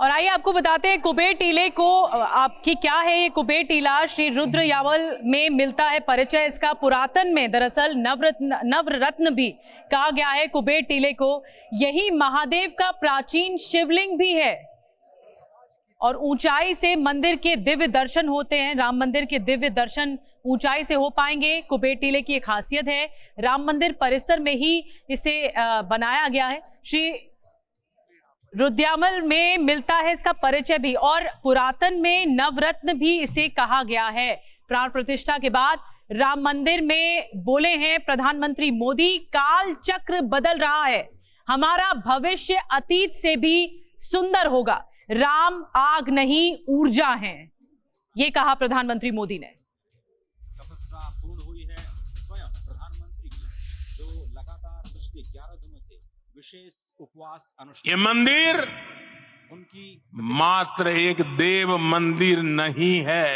और आइए आपको बताते हैं कुबेर टीले को आपकी क्या है ये कुबेर टीला। श्री रुद्र यावल में मिलता है परिचय इसका। पुरातन में दरअसल नवरत्न भी कहा गया है कुबेर टीले को। यही महादेव का प्राचीन शिवलिंग भी है और ऊंचाई से मंदिर के दिव्य दर्शन होते हैं। राम मंदिर के दिव्य दर्शन ऊंचाई से हो पाएंगे। कुबेर टीले की एक खासियत है, राम मंदिर परिसर में ही इसे बनाया गया है। श्री रुद्रयामल में मिलता है इसका परिचय भी और पुरातन में नवरत्न भी इसे कहा गया है। प्राण प्रतिष्ठा के बाद राम मंदिर में बोले हैं प्रधानमंत्री मोदी, काल चक्र बदल रहा है, हमारा भविष्य अतीत से भी सुंदर होगा। राम आग नहीं ऊर्जा है, ये कहा प्रधानमंत्री मोदी ने। तपस्या पूर्ण हुई है स्वयं प्रधानमंत्री की, जो लगातार पिछले 11 दिनों से विशेष उपवास अनुष्ठान। ये मंदिर उनकी मात्र एक देव मंदिर नहीं है,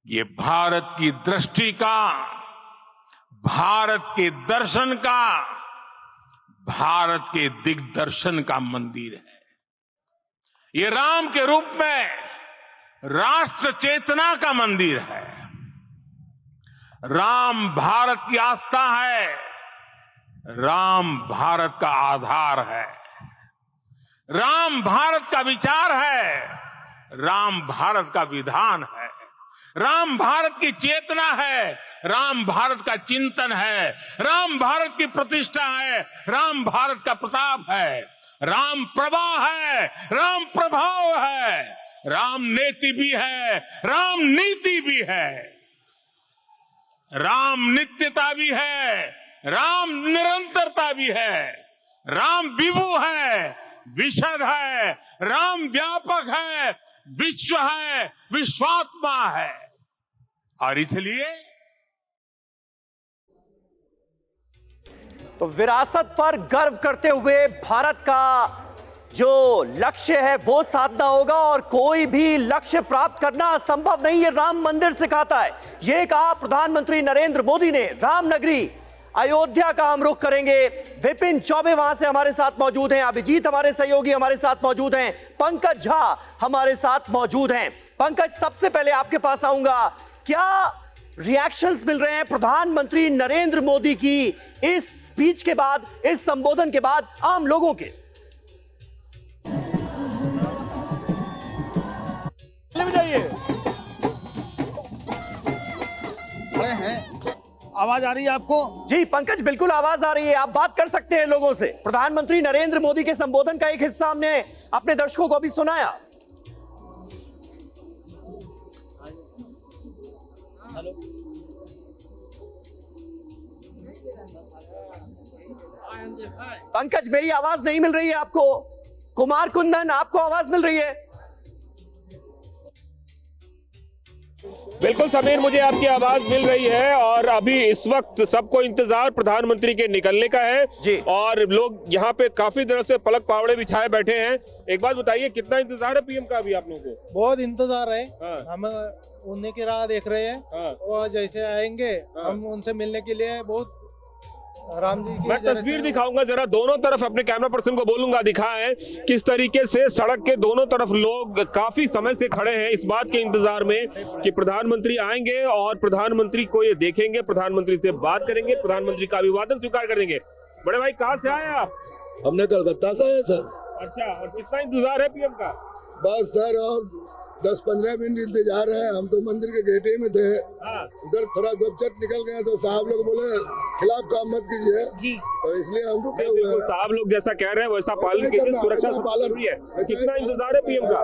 ये भारत की दृष्टि का, भारत के दर्शन का, भारत के दिग्दर्शन का मंदिर है। ये राम के रूप में राष्ट्र चेतना का मंदिर है। राम भारत की आस्था है, राम भारत का आधार है, राम भारत का विचार है, राम भारत का विधान है, राम भारत की चेतना है, राम भारत का चिंतन है, राम भारत की प्रतिष्ठा है, राम भारत का प्रताप है, राम प्रवाह है, राम प्रभाव है, राम नेति भी है, राम नीति भी है, राम नित्यता भी है, राम निरंतरता भी है, राम विभु है, विशद है, राम व्यापक है, विश्व है, विश्वात्मा है। और इसलिए तो विरासत पर गर्व करते हुए भारत का जो लक्ष्य है वो साधना होगा और कोई भी लक्ष्य प्राप्त करना असंभव नहीं, ये राम मंदिर सिखाता है। ये कहा प्रधानमंत्री नरेंद्र मोदी ने। रामनगरी अयोध्या का हम रुख करेंगे। विपिन चौबे वहां से हमारे साथ मौजूद हैं, अभिजीत हमारे सहयोगी हमारे साथ मौजूद हैं, पंकज झा हमारे साथ मौजूद हैं। पंकज, सबसे पहले आपके पास आऊंगा, क्या रिएक्शंस मिल रहे हैं प्रधानमंत्री नरेंद्र मोदी की इस स्पीच के बाद, इस संबोधन के बाद आम लोगों के? आवाज आ रही है आपको? जी पंकज, बिल्कुल आवाज आ रही है, आप बात कर सकते हैं लोगों से। प्रधानमंत्री नरेंद्र मोदी के संबोधन का एक हिस्सा हमने अपने दर्शकों को अभी सुनाया। पंकज, मेरी आवाज नहीं मिल रही है आपको? कुमार कुंदन, आपको आवाज मिल रही है? बिल्कुल समीर, मुझे आपकी आवाज मिल रही है और अभी इस वक्त सबको इंतजार प्रधानमंत्री के निकलने का है जी। और लोग यहाँ पे काफी देर से पलक पावड़े बिछाए बैठे हैं। एक बात बताइए, कितना इंतजार है पीएम का अभी आप लोगों को? बहुत इंतजार है। हाँ। हम उन्हीं की राह देख रहे हैं। हाँ। वो जैसे आएंगे हम उनसे मिलने के लिए बहुत राम जी की। मैं तस्वीर दिखाऊंगा जरा, दोनों तरफ अपने कैमरा पर्सन को बोलूंगा दिखाएं किस तरीके से सड़क के दोनों तरफ लोग काफी समय से खड़े हैं इस बात के इंतजार में कि प्रधानमंत्री आएंगे और प्रधानमंत्री को ये देखेंगे, प्रधानमंत्री से बात करेंगे, प्रधानमंत्री का अभिवादन स्वीकार करेंगे। बड़े भाई, कहाँ से आए आप? हमने कलकत्ता से आए सर। अच्छा, और कितना इंतजार है पीएम का? बस सर, और 10-15 मिनट इंतजार है। हम तो मंदिर के गेटे में थे। हाँ। उधर थोड़ा झपझट निकल गए तो साहब लोग बोले खिलाफ काम मत कीजिए जी, तो इसलिए हम रुके हुए हैं। साहब लोग जैसा कह रहे हैं वैसा पालन कीजिए, सुरक्षा जरूरी है। कितना इंतजार है पीएम का?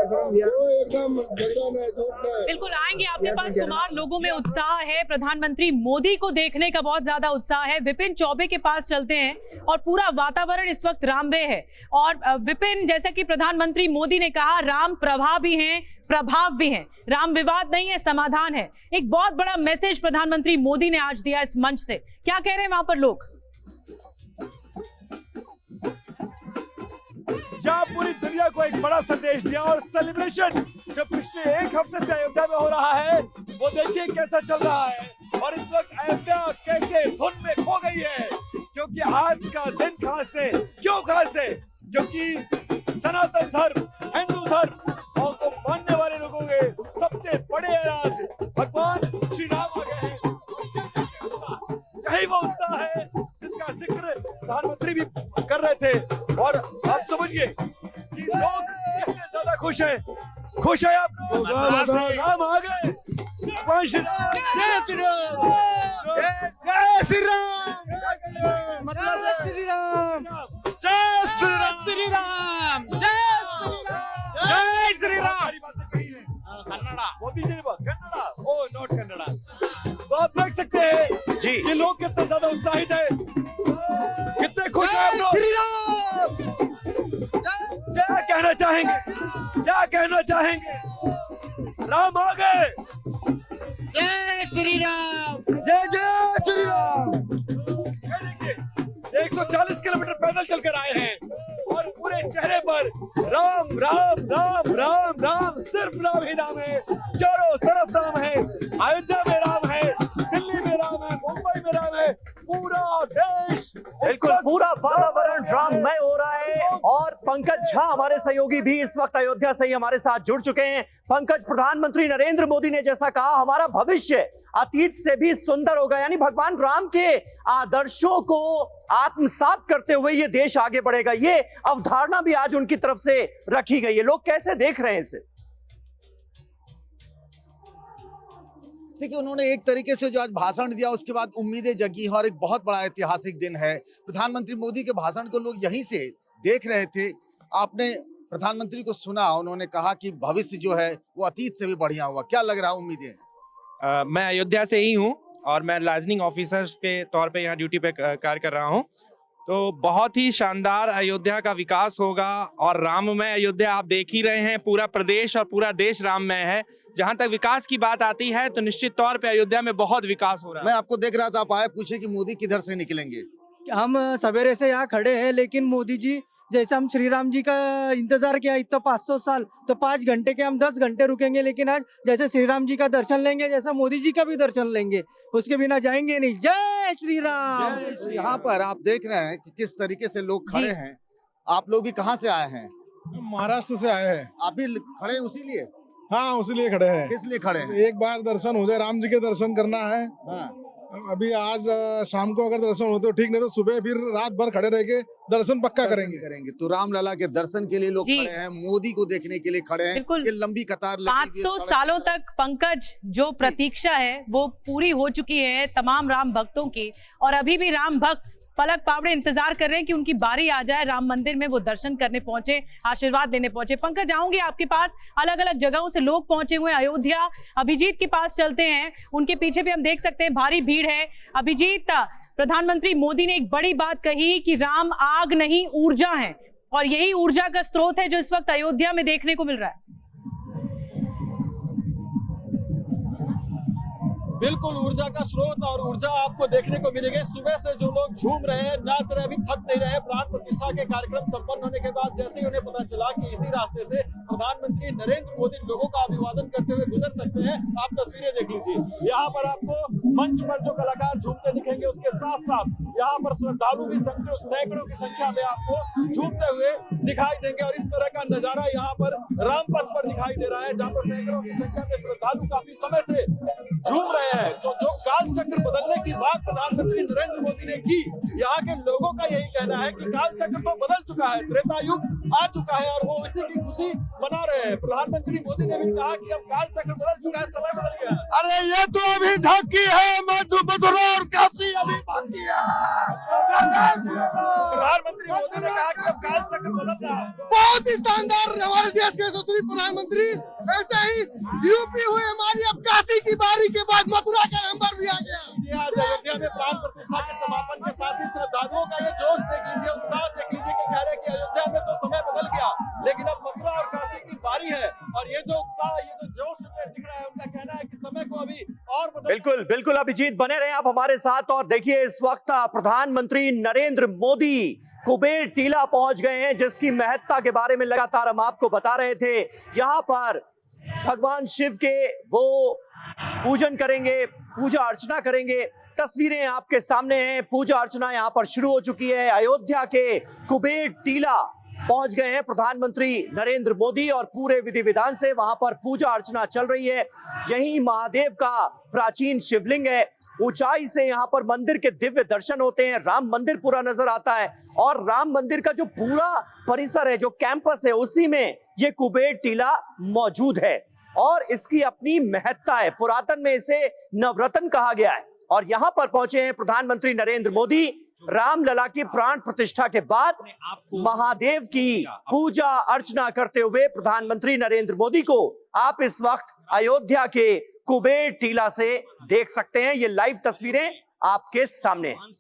एकदम झगड़ा नहीं, झूठ नहीं। बिल्कुल आएंगे आपके पास कुमार। लोगों में उत्साह है, प्रधानमंत्री मोदी को देखने का बहुत ज्यादा उत्साह है। विपिन चौबे के पास चलते हैं और पूरा वातावरण इस वक्त राममय है। और विपिन, जैसा कि प्रधानमंत्री मोदी ने कहा, राम प्रवाह भी हैं, प्रभाव भी है, राम विवाद नहीं है, समाधान है। एक बहुत बड़ा मैसेज प्रधानमंत्री मोदी ने आज दिया इस मंच से। क्या कह रहे हैं वहां पर लोग? जहां पूरी दुनिया को एक बड़ा संदेश दिया और सेलिब्रेशन जो पिछले एक हफ्ते से अयोध्या में हो रहा है वो देखिए कैसा चल रहा है। और इस वक्त अयोध्या कैसे धुन में खो गई है, क्योंकि आज का दिन खास है। क्यों खास है? क्योंकि सनातन धर्म कि लोग कितने ज्यादा खुश है आप लोग? राम आ गए। भगवान श्री राम। जय श्री राम। जय श्री राम। मतलब श्री राम। जय श्री राम। श्री राम। जय श्री राम। कन्नड़ा मोदी जी ने बात कन्नड़ा। Oh not Kannada. तो आप देख सकते हैं जी। कि लोग कितने ज्यादा उत्साहित है, कितने खुश हैं आप लोग। श्री राम। क्या कहना चाहेंगे? क्या कहना चाहेंगे? राम आ गए। जय श्री राम। जय जय श्री राम। 140 किलोमीटर पैदल चलकर आए हैं और पूरे चेहरे पर राम राम राम राम राम, सिर्फ राम ही राम है। चारों तरफ राम है। अयोध्या में राम है, दिल्ली में राम है, मुंबई में राम है, पूरा देश बिल्कुल पूरा वातावरण राममय हो रहा है। और पंकज झा हमारे सहयोगी भी इस वक्त अयोध्या से ही हमारे साथ जुड़ चुके हैं। पंकज, प्रधानमंत्री नरेंद्र मोदी ने जैसा कहा, हमारा भविष्य अतीत से भी सुंदर होगा, यानी भगवान राम के आदर्शों को आत्मसात करते हुए ये देश आगे बढ़ेगा, ये अवधारणा भी आज उनकी तरफ से रखी गई है। लोग कैसे देख रहे हैं इसे? देखिए, उन्होंने एक तरीके से जो आज भाषण दिया उसके बाद उम्मीदें जगी और एक बहुत बड़ा ऐतिहासिक दिन है। प्रधानमंत्री मोदी के भाषण को लोग यहीं से देख रहे थे। आपने प्रधानमंत्री को सुना, उन्होंने कहा कि भविष्य जो है वो अतीत से भी बढ़िया हुआ। क्या लग रहा है, उम्मीदें? मैं अयोध्या से ही हूँ और मैं लाइजनिंग ऑफिसर के तौर पे यहाँ ड्यूटी पे कार्य कर रहा हूँ। तो बहुत ही शानदार अयोध्या का विकास होगा और राममय अयोध्या आप देख ही रहे हैं, पूरा प्रदेश और पूरा देश राममय है। जहाँ तक विकास की बात आती है तो निश्चित तौर पे अयोध्या में बहुत विकास हो रहा है। मैं आपको देख रहा था, आप आए, पूछे कि मोदी किधर से निकलेंगे। हम सवेरे से यहाँ खड़े हैं, लेकिन मोदी जी जैसे हम श्री राम जी का इंतजार किया इतना 500 साल, तो 5 घंटे के हम 10 घंटे रुकेंगे, लेकिन आज जैसे श्री राम जी का दर्शन लेंगे, जैसा मोदी जी का भी दर्शन लेंगे, उसके बिना जाएंगे नहीं। जय श्री राम। यहाँ पर आप देख रहे हैं कि किस तरीके से लोग खड़े हैं। आप लोग भी कहाँ से आए हैं? महाराष्ट्र से आए हैं। आप भी खड़े हैं उसी लिए? हाँ, उसी लिए खड़े हैं। किस लिए खड़े हैं? एक बार दर्शन हो जाए, राम जी के दर्शन करना है। हाँ। अभी आज शाम को अगर दर्शन हो तो ठीक, नहीं तो सुबह फिर रात भर खड़े रह के दर्शन पक्का करेंगे। तो रामलला के दर्शन के लिए लोग खड़े हैं, मोदी को देखने के लिए खड़े हैं। बिल्कुल। ये लंबी कतार लगी हुई है। 500 सालों तक पंकज जो प्रतीक्षा है वो पूरी हो चुकी है तमाम राम भक्तों की, और अभी भी राम भक्त पलक पावड़े इंतजार कर रहे हैं कि उनकी बारी आ जाए, राम मंदिर में वो दर्शन करने पहुंचे, आशीर्वाद लेने पहुंचे। पंकज, जाऊंगी आपके पास, अलग अलग जगहों से लोग पहुंचे हुए हैं अयोध्या। अभिजीत के पास चलते हैं, उनके पीछे भी हम देख सकते हैं भारी भीड़ है। अभिजीत, प्रधानमंत्री मोदी ने एक बड़ी बात कही कि राम आग नहीं ऊर्जा है, और यही ऊर्जा का स्रोत है जो इस वक्त अयोध्या में देखने को मिल रहा है। बिल्कुल ऊर्जा का स्रोत और ऊर्जा आपको देखने को मिलेगी। सुबह से जो लोग झूम रहे हैं, नाच रहे हैं, अभी थक नहीं रहे। प्राण प्रतिष्ठा के कार्यक्रम संपन्न होने के बाद जैसे ही उन्हें पता चला कि इसी रास्ते से प्रधानमंत्री नरेंद्र मोदी लोगों का अभिवादन करते हुए गुजर सकते हैं, आप तस्वीरें देख लीजिए। यहाँ पर आपको मंच पर जो कलाकार झूमते दिखेंगे, उसके साथ साथ यहाँ पर श्रद्धालु भी सैकड़ों की संख्या में आपको झूमते हुए दिखाई देंगे। और इस तरह का नजारा यहाँ पर रामपथ पर दिखाई दे रहा है, जहाँ पर सैकड़ों की संख्या में श्रद्धालु काफी समय से झूम रहे हैं। तो जो काल चक्र बदलने की बात प्रधानमंत्री नरेंद्र मोदी ने की, यहाँ के लोगों का यही कहना है कि काल चक्र तो बदल चुका है, त्रेता युग आ चुका है, और वो इसी की खुशी मना रहे हैं। प्रधानमंत्री मोदी ने भी कहा कि अब काल चक्र बदल चुका है, समय बदल गया है। अरे ये तो अभी झांकी है, मथुरा और काशी अभी बाकी है। प्रधानमंत्री मोदी ने कहा कि अब काल चक्र बदल रहा है। बहुत ही शानदार हमारे देश के यशस्वी प्रधानमंत्री, ऐसे ही यूपी हुई हमारी, अब काशी की बारी के बाद मथुरा का नंबर भी आ गया। आज अयोध्या में प्राण प्रतिष्ठा के समापन के साथ ही श्रद्धालुओं का ये जोश देख लीजिए, उत्साह देख लीजिए कि कह रहे हैं कि अयोध्या में तो समय बदल गया, लेकिन अब मथुरा और काशी की बारी है। और ये जो उत्साह, ये जो जोश उनमें दिख रहा है, उनका कहना है कि समय को अभी और बदल। बिल्कुल बिल्कुल अभिजीत, बने रहे आप हमारे साथ। और देखिए, इस वक्त प्रधानमंत्री नरेंद्र मोदी कुबेर टीला पहुंच गए हैं, जिसकी महत्ता के बारे में लगातार हम आपको बता रहे थे। यहाँ पर भगवान शिव के वो पूजन करेंगे, पूजा अर्चना करेंगे। तस्वीरें आपके सामने हैं, पूजा अर्चना यहाँ पर शुरू हो चुकी है। अयोध्या के कुबेर टीला पहुंच गए हैं प्रधानमंत्री नरेंद्र मोदी, और पूरे विधि विधान से वहां पर पूजा अर्चना चल रही है। यही महादेव का प्राचीन शिवलिंग है, ऊंचाई से यहाँ पर मंदिर के दिव्य दर्शन होते हैं, राम मंदिर पूरा नजर आता है और राम मंदिर का जो पूरा परिसर है, जो कैंपस है, उसी में ये कुबेर टीला मौजूद है और इसकी अपनी महत्ता है। पुरातन में इसे नवरत्न कहा गया है और यहाँ पर पहुंचे हैं प्रधानमंत्री नरेंद्र मोदी। रामलला की प्राण प्रतिष्ठा के बाद महादेव की पूजा अर्चना करते हुए प्रधानमंत्री नरेंद्र मोदी को आप इस वक्त अयोध्या के कुबेर टीला से देख सकते हैं। ये लाइव तस्वीरें आपके सामने हैं।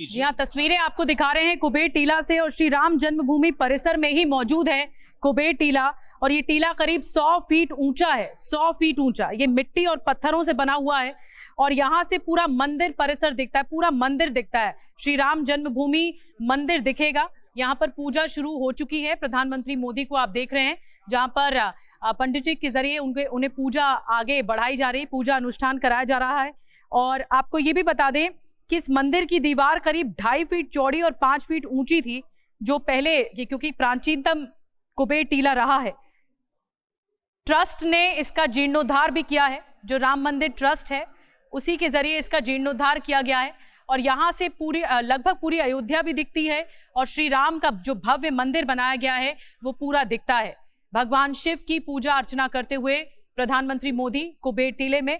जी हाँ, तस्वीरें आपको दिखा रहे हैं कुबेर टीला से और श्री राम जन्मभूमि परिसर में ही मौजूद है कुबेर टीला और ये टीला करीब 100 फीट ऊंचा है, 100 फीट ऊंचा। ये मिट्टी और पत्थरों से बना हुआ है और यहाँ से पूरा मंदिर परिसर दिखता है, पूरा मंदिर दिखता है। श्री राम जन्मभूमि मंदिर दिखेगा। यहाँ पर पूजा शुरू हो चुकी है। प्रधानमंत्री मोदी को आप देख रहे हैं जहाँ पर पंडित जी के जरिए उन्हें पूजा आगे बढ़ाई जा रही है, पूजा अनुष्ठान कराया जा रहा है। और आपको ये भी बता दें कि इस मंदिर की दीवार करीब 2.5 फीट चौड़ी और 5 फीट ऊंची थी, जो पहले ये क्योंकि प्राचीनतम कुबेर टीला रहा है। ट्रस्ट ने इसका जीर्णोद्धार भी किया है, जो राम मंदिर ट्रस्ट है उसी के जरिए इसका जीर्णोद्धार किया गया है और यहाँ से पूरी लगभग पूरी अयोध्या भी दिखती है और श्री राम का जो भव्य मंदिर बनाया गया है वो पूरा दिखता है। भगवान शिव की पूजा अर्चना करते हुए प्रधानमंत्री मोदी कुबेर टीले में।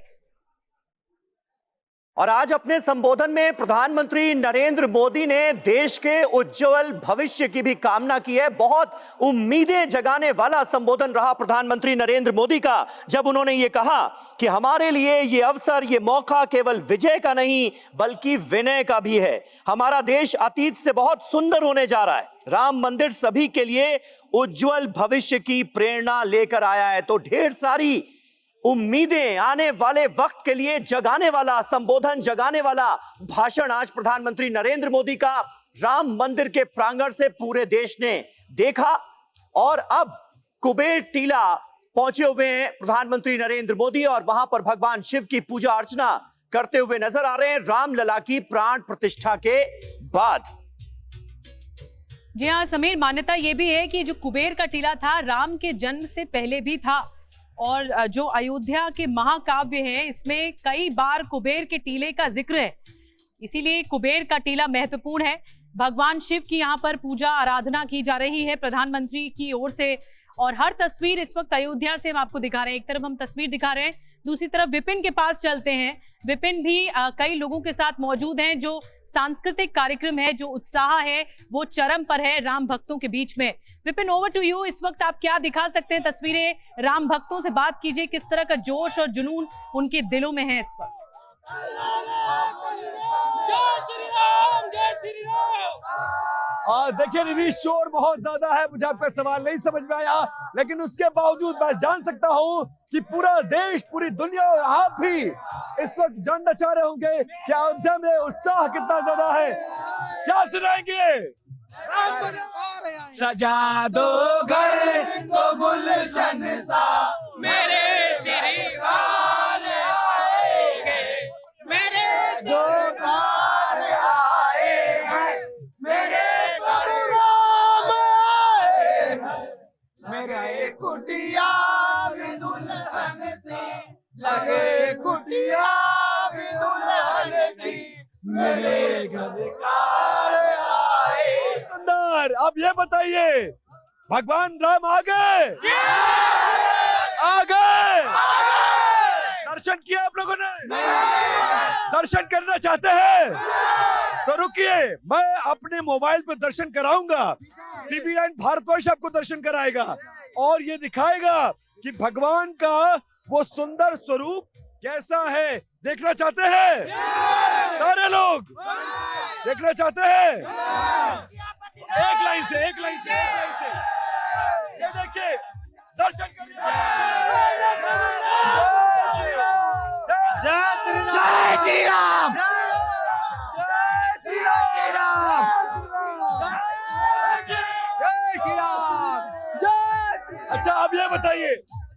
और आज अपने संबोधन में प्रधानमंत्री नरेंद्र मोदी ने देश के उज्जवल भविष्य की भी कामना की है। बहुत उम्मीदें जगाने वाला संबोधन रहा प्रधानमंत्री नरेंद्र मोदी का, जब उन्होंने ये कहा कि हमारे लिए ये अवसर, ये मौका केवल विजय का नहीं बल्कि विनय का भी है। हमारा देश अतीत से बहुत सुंदर होने जा रहा है। राम मंदिर सभी के लिए उज्जवल भविष्य की प्रेरणा लेकर आया है। तो ढेर सारी उम्मीदें आने वाले वक्त के लिए जगाने वाला संबोधन, जगाने वाला भाषण आज प्रधानमंत्री नरेंद्र मोदी का राम मंदिर के प्रांगण से पूरे देश ने देखा। और अब कुबेर टीला पहुंचे हुए हैं प्रधानमंत्री नरेंद्र मोदी और वहां पर भगवान शिव की पूजा अर्चना करते हुए नजर आ रहे हैं रामलला की प्राण प्रतिष्ठा के बाद। जी हाँ समीर, मान्यता ये भी है कि जो कुबेर का टीला था राम के जन्म से पहले भी था और जो अयोध्या के महाकाव्य है इसमें कई बार कुबेर के टीले का जिक्र है, इसीलिए कुबेर का टीला महत्वपूर्ण है। भगवान शिव की यहाँ पर पूजा आराधना की जा रही है प्रधानमंत्री की ओर से और हर तस्वीर इस वक्त अयोध्या से हम आपको दिखा रहे हैं। एक तरफ हम तस्वीर दिखा रहे हैं, दूसरी तरफ विपिन के पास चलते हैं। विपिन भी कई लोगों के साथ मौजूद हैं। जो सांस्कृतिक कार्यक्रम है, जो उत्साह है वो चरम पर है राम भक्तों के बीच में। Vipin, over to you. इस वक्त आप क्या दिखा सकते हैं तस्वीरें, राम भक्तों से बात कीजिए, किस तरह का जोश और जुनून उनके दिलों में है इस वक्त? देखिए निधि, शोर बहुत ज्यादा है, मुझे आपका सवाल नहीं समझ में आया, लेकिन उसके बावजूद मैं जान सकता हूँ कि पूरा देश, पूरी दुनिया और आप भी इस वक्त जानना चाह रहे होंगे कि अयोध्या में उत्साह कितना ज्यादा है। क्या सुनाएंगे? सजा दो घर को गुलशन सा, मेरे श्री वाले आएंगे, मेरे दोकार आए हैं, मेरे राम आए हैं, मेरे कुटिया भी दुल्हन सी लगे, कुटिया भी दुल्हन सी मेरे घर कार आए। अब ये बताइए, भगवान राम आ गए? आ गए? दर्शन किया आप लोगों ने? दर्शन करना चाहते हैं तो रुकिए, मैं अपने मोबाइल पे दर्शन कराऊंगा। TV9 भारतवर्ष आपको दर्शन कराएगा और ये दिखाएगा कि भगवान का वो सुंदर स्वरूप कैसा है। देखना चाहते हैं? सारे लोग देखना चाहते हैं? एक लाइन से, एक लाइन से, एक लाइन से। ये देखिए, दर्शन करिए। जय श्री राम, जय श्री राम, जय श्री राम, जय। अच्छा, अब ये बताइए,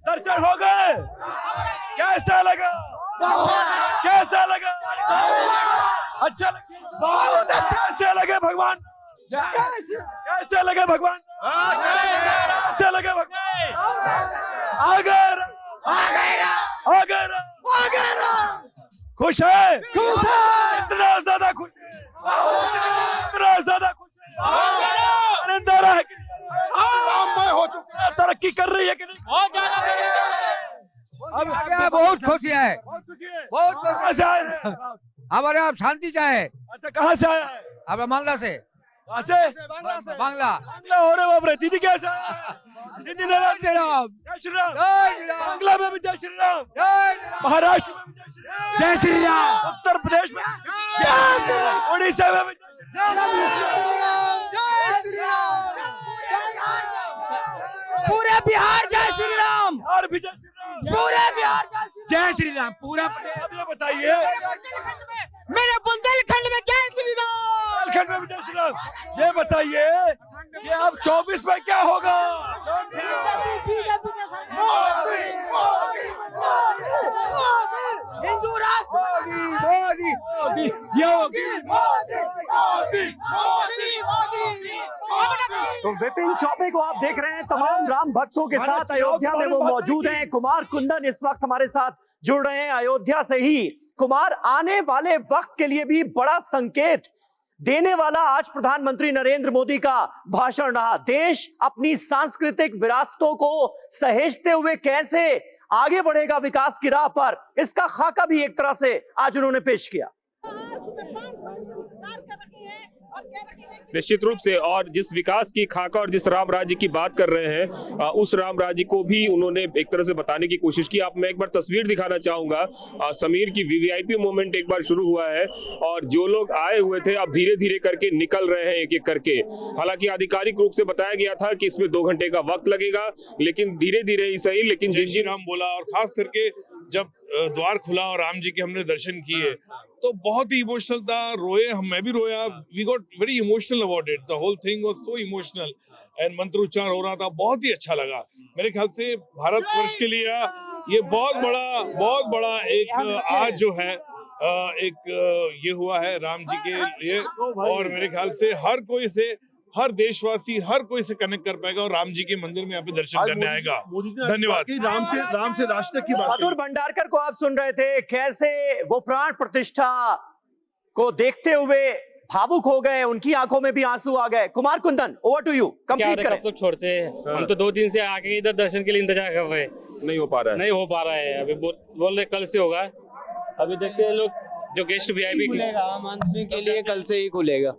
दर्शन हो गए? कैसा लगा? कैसा लगा? अच्छा लगा? बहुत अच्छा। कैसे लगे भगवान? कैसे लगे भगवान? कैसे लगे भगवान? आ गए, आ गए, आ गए, आ गए। खुश है, इतना ज्यादा खुश है, इतना ज्यादा खुश है, नरेंद्र है कि राममय हो चुका तरक्की कर रही है कि नहीं? बहुत ज्यादा अब बहुत खुशी है, बहुत खुशी है। बहुत कहाँ से आए हैं? हमारे आप शांति चाहे। अच्छा, कहाँ से आया है? अब मालदा से, कहाँ से? बांग्ला। बांग्ला हो रहे बाप रे। दीदी कैसे आए? दीदी ने जय श्री राम, जय श्री राम। जय श्री राम, बांग्ला में भी जय श्री राम, जय महाराष्ट्र में भी जय श्री राम, जय श्री राम, उत्तर प्रदेश में जय श्री राम, उड़ीसा में भी जय श्री राम। जय श्री राम, पूरे बिहार जय श्री राम, और भी जय श्री राम, पूरे बिहार जय श्री राम, पूरा अब ये बताइए मेरे बुंदेलखंड में जय श्री राम, बुंदेलखंड में भी जय श्री राम। ये बताइए कि अब 24 में क्या होगा? हिंदू राष्ट्र मोदी, योगी तो विपिन चौबे को आप देख रहे हैं, तमाम राम भक्तों के साथ अयोध्या में वो मौजूद हैं। कुमार कुंदन इस वक्त हमारे साथ जुड़ रहे हैं अयोध्या से ही। कुमार, आने वाले वक्त के लिए भी बड़ा संकेत देने वाला आज प्रधानमंत्री नरेंद्र मोदी का भाषण रहा। देश अपनी सांस्कृतिक विरासतों को सहेजते हुए कैसे आगे बढ़ेगा विकास की राह पर, इसका खाका भी एक तरह से आज उन्होंने पेश किया। निश्चित रूप से, और जिस विकास की खाका और जिस राम राज्य की बात कर रहे हैं उस राम राज्य को भी उन्होंने एक तरह से बताने की कोशिश की। आप मैं एक बार तस्वीर दिखाना चाहूंगा। समीर की वीवीआईपी मूवमेंट एक बार शुरू हुआ है और जो लोग आए हुए थे अब धीरे धीरे करके निकल रहे हैं एक एक करके। हालांकि आधिकारिक रूप से बताया गया था कि इसमें 2 घंटे का वक्त लगेगा, लेकिन धीरे धीरे ही सही, लेकिन जय श्री राम बोला और खास करके जब द्वार खुला और राम जी के हमने दर्शन किए तो बहुत ही इमोशनल था। रोए हम, मैं भी रोया। We got very emotional about it, the whole thing was so emotional and मंत्रोच्चार हो रहा था, बहुत ही अच्छा लगा। मेरे ख्याल से भारतवर्ष के लिए ये बहुत बड़ा एक आज जो है एक ये हुआ है राम जी के लिए, और मेरे ख्याल से हर देशवासी हर कोई से कनेक्ट कर पाएगा और राम जी के मंदिर में यहाँ पे दर्शन करने आएगा। धन्यवाद। राम से राष्ट्र की बात। मधुर भंडारकर को आप सुन रहे थे, कैसे वो प्राण प्रतिष्ठा को देखते हुए भावुक हो गए, उनकी आंखों में भी आंसू आ गए। Kumar Kundan, over to you, complete करें। तो छोड़ते हैं, हम तो 2 दिन से आके इधर दर्शन के लिए इंतजार कर रहे हैं, नहीं हो पा रहा है। अभी बोल रहे कल से होगा। अभी देखते हैं लोग जो गेस्ट वीआईपी खुलेगा आम आदमी के लिए कल से ही खुलेगा।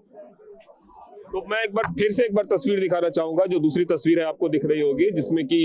तो मैं फिर से एक बार तस्वीर दिखाना चाहूंगा। जो दूसरी तस्वीर है आपको दिख रही होगी, जिसमें कि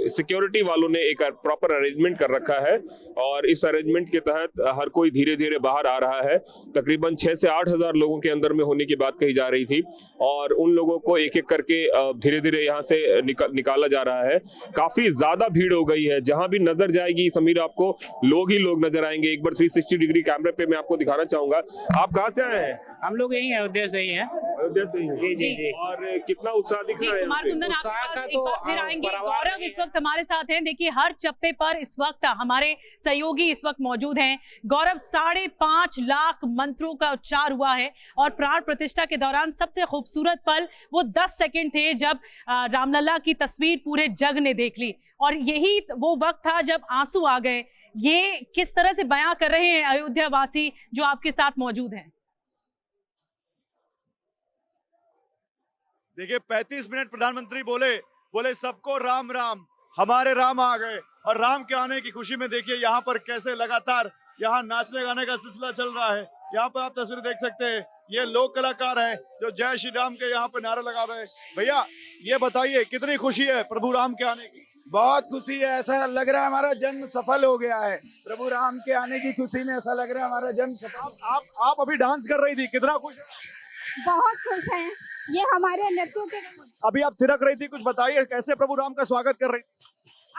सिक्योरिटी वालों ने एक प्रॉपर अरेंजमेंट कर रखा है और इस अरेंजमेंट के तहत हर कोई धीरे धीरे बाहर आ रहा है। तकरीबन 6 से 8 हजार लोगों के अंदर में होने की बात कही जा रही थी और उन लोगों को एक एक करके धीरे धीरे यहाँ से निकाला जा रहा है। काफी ज्यादा भीड़ हो गई है, जहां भी नजर जाएगी समीर आपको लोग ही लोग नजर आएंगे। एक बार 360 डिग्री कैमरे पे मैं आपको दिखाना चाहूंगा। आप कहाँ से आए हैं? हम लोग यही अयोध्या से ही हैं। अयोध्या से ही? जी। और कितना उत्साह दिख रहा है? कुमार कुंदन आपके पास एक बार फिर आएंगे। गौरव इस वक्त हमारे साथ हैं। देखिए हर चप्पे पर इस वक्त हमारे सहयोगी इस वक्त मौजूद हैं। गौरव, 5.5 लाख मंत्रों का उच्चार हुआ है और प्राण प्रतिष्ठा के दौरान सबसे खूबसूरत पल वो 10 सेकंड थे जब रामलला की तस्वीर पूरे जग ने देख ली और यही वो वक्त था जब आंसू आ गए। ये किस तरह से बयां कर रहे हैं अयोध्या वासी जो आपके साथ मौजूद हैं? देखिए 35 मिनट प्रधानमंत्री बोले सबको राम राम, हमारे राम आ गए। और राम के आने की खुशी में देखिए यहाँ पर कैसे लगातार यहाँ नाचने गाने का सिलसिला चल रहा है। यहाँ पर आप तस्वीर देख सकते हैं, ये लोक कलाकार हैं जो जय श्री राम के यहाँ पे नारे लगा रहे हैं। भैया ये बताइए कितनी खुशी है प्रभु राम के आने की? बहुत खुशी है, ऐसा लग रहा है हमारा जन्म सफल हो गया है। प्रभु राम के आने की खुशी में ऐसा लग रहा है हमारा जन्म सफल। आप अभी डांस कर रही थी, कितना खुश? बहुत खुश हैं, ये हमारे नृत्यों के। अभी आप थिरक रही थी, कुछ बताइए कैसे प्रभु राम का स्वागत कर रही थी?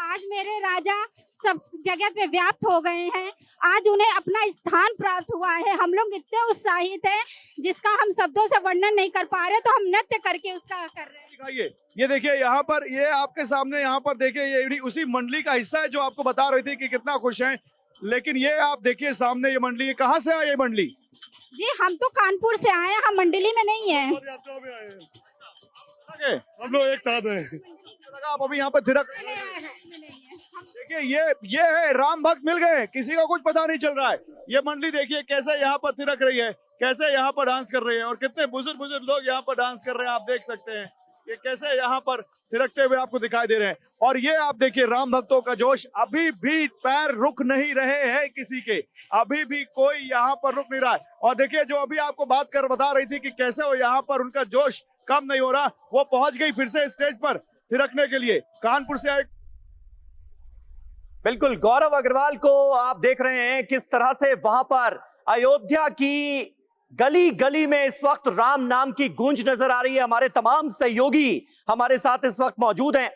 आज मेरे राजा सब जगत पे व्याप्त हो गए हैं, आज उन्हें अपना स्थान प्राप्त हुआ है। हम लोग इतने उत्साहित हैं जिसका हम शब्दों से वर्णन नहीं कर पा रहे, तो हम नृत्य करके उसका कर रहे हैं। दिखाइए, ये देखिए यहाँ पर, ये आपके सामने यहाँ पर देखिए, ये उसी मंडली का हिस्सा है जो आपको बता रही थी कि कितना खुश हैं। लेकिन ये आप देखिए सामने ये मंडली, कहाँ से आई ये मंडली? जी हम तो कानपुर से आए, हम मंडली में नहीं है। हम लोग एक साथ हैं। आप अभी यहाँ पर थिरक। देखिए ये है राम भक्त मिल गए, किसी का कुछ पता नहीं चल रहा है। ये मंडली देखिए कैसे यहाँ पर थिरक रही है, कैसे यहाँ पर डांस कर रही है और कितने बुजुर्ग लोग यहाँ पर डांस कर रहे हैं। आप देख सकते हैं ये कैसे यहाँ पर थिरकते हुए आपको दिखाई दे रहे हैं। और ये आप देखिए राम भक्तों का जोश, अभी भी पैर रुक नहीं रहे हैं किसी के, अभी भी कोई यहाँ पर रुक नहीं रहा है। और देखिए जो अभी आपको बात कर बता रही थी कि कैसे वो यहाँ पर उनका जोश कम नहीं हो रहा, वो पहुंच गई फिर से स्टेज पर थिरकने के लिए। कानपुर से आए बिल्कुल गौरव अग्रवाल को आप देख रहे हैं किस तरह से वहां पर अयोध्या की गली गली में इस वक्त राम नाम की गूंज नजर आ रही है। हमारे तमाम सहयोगी हमारे साथ इस वक्त मौजूद हैं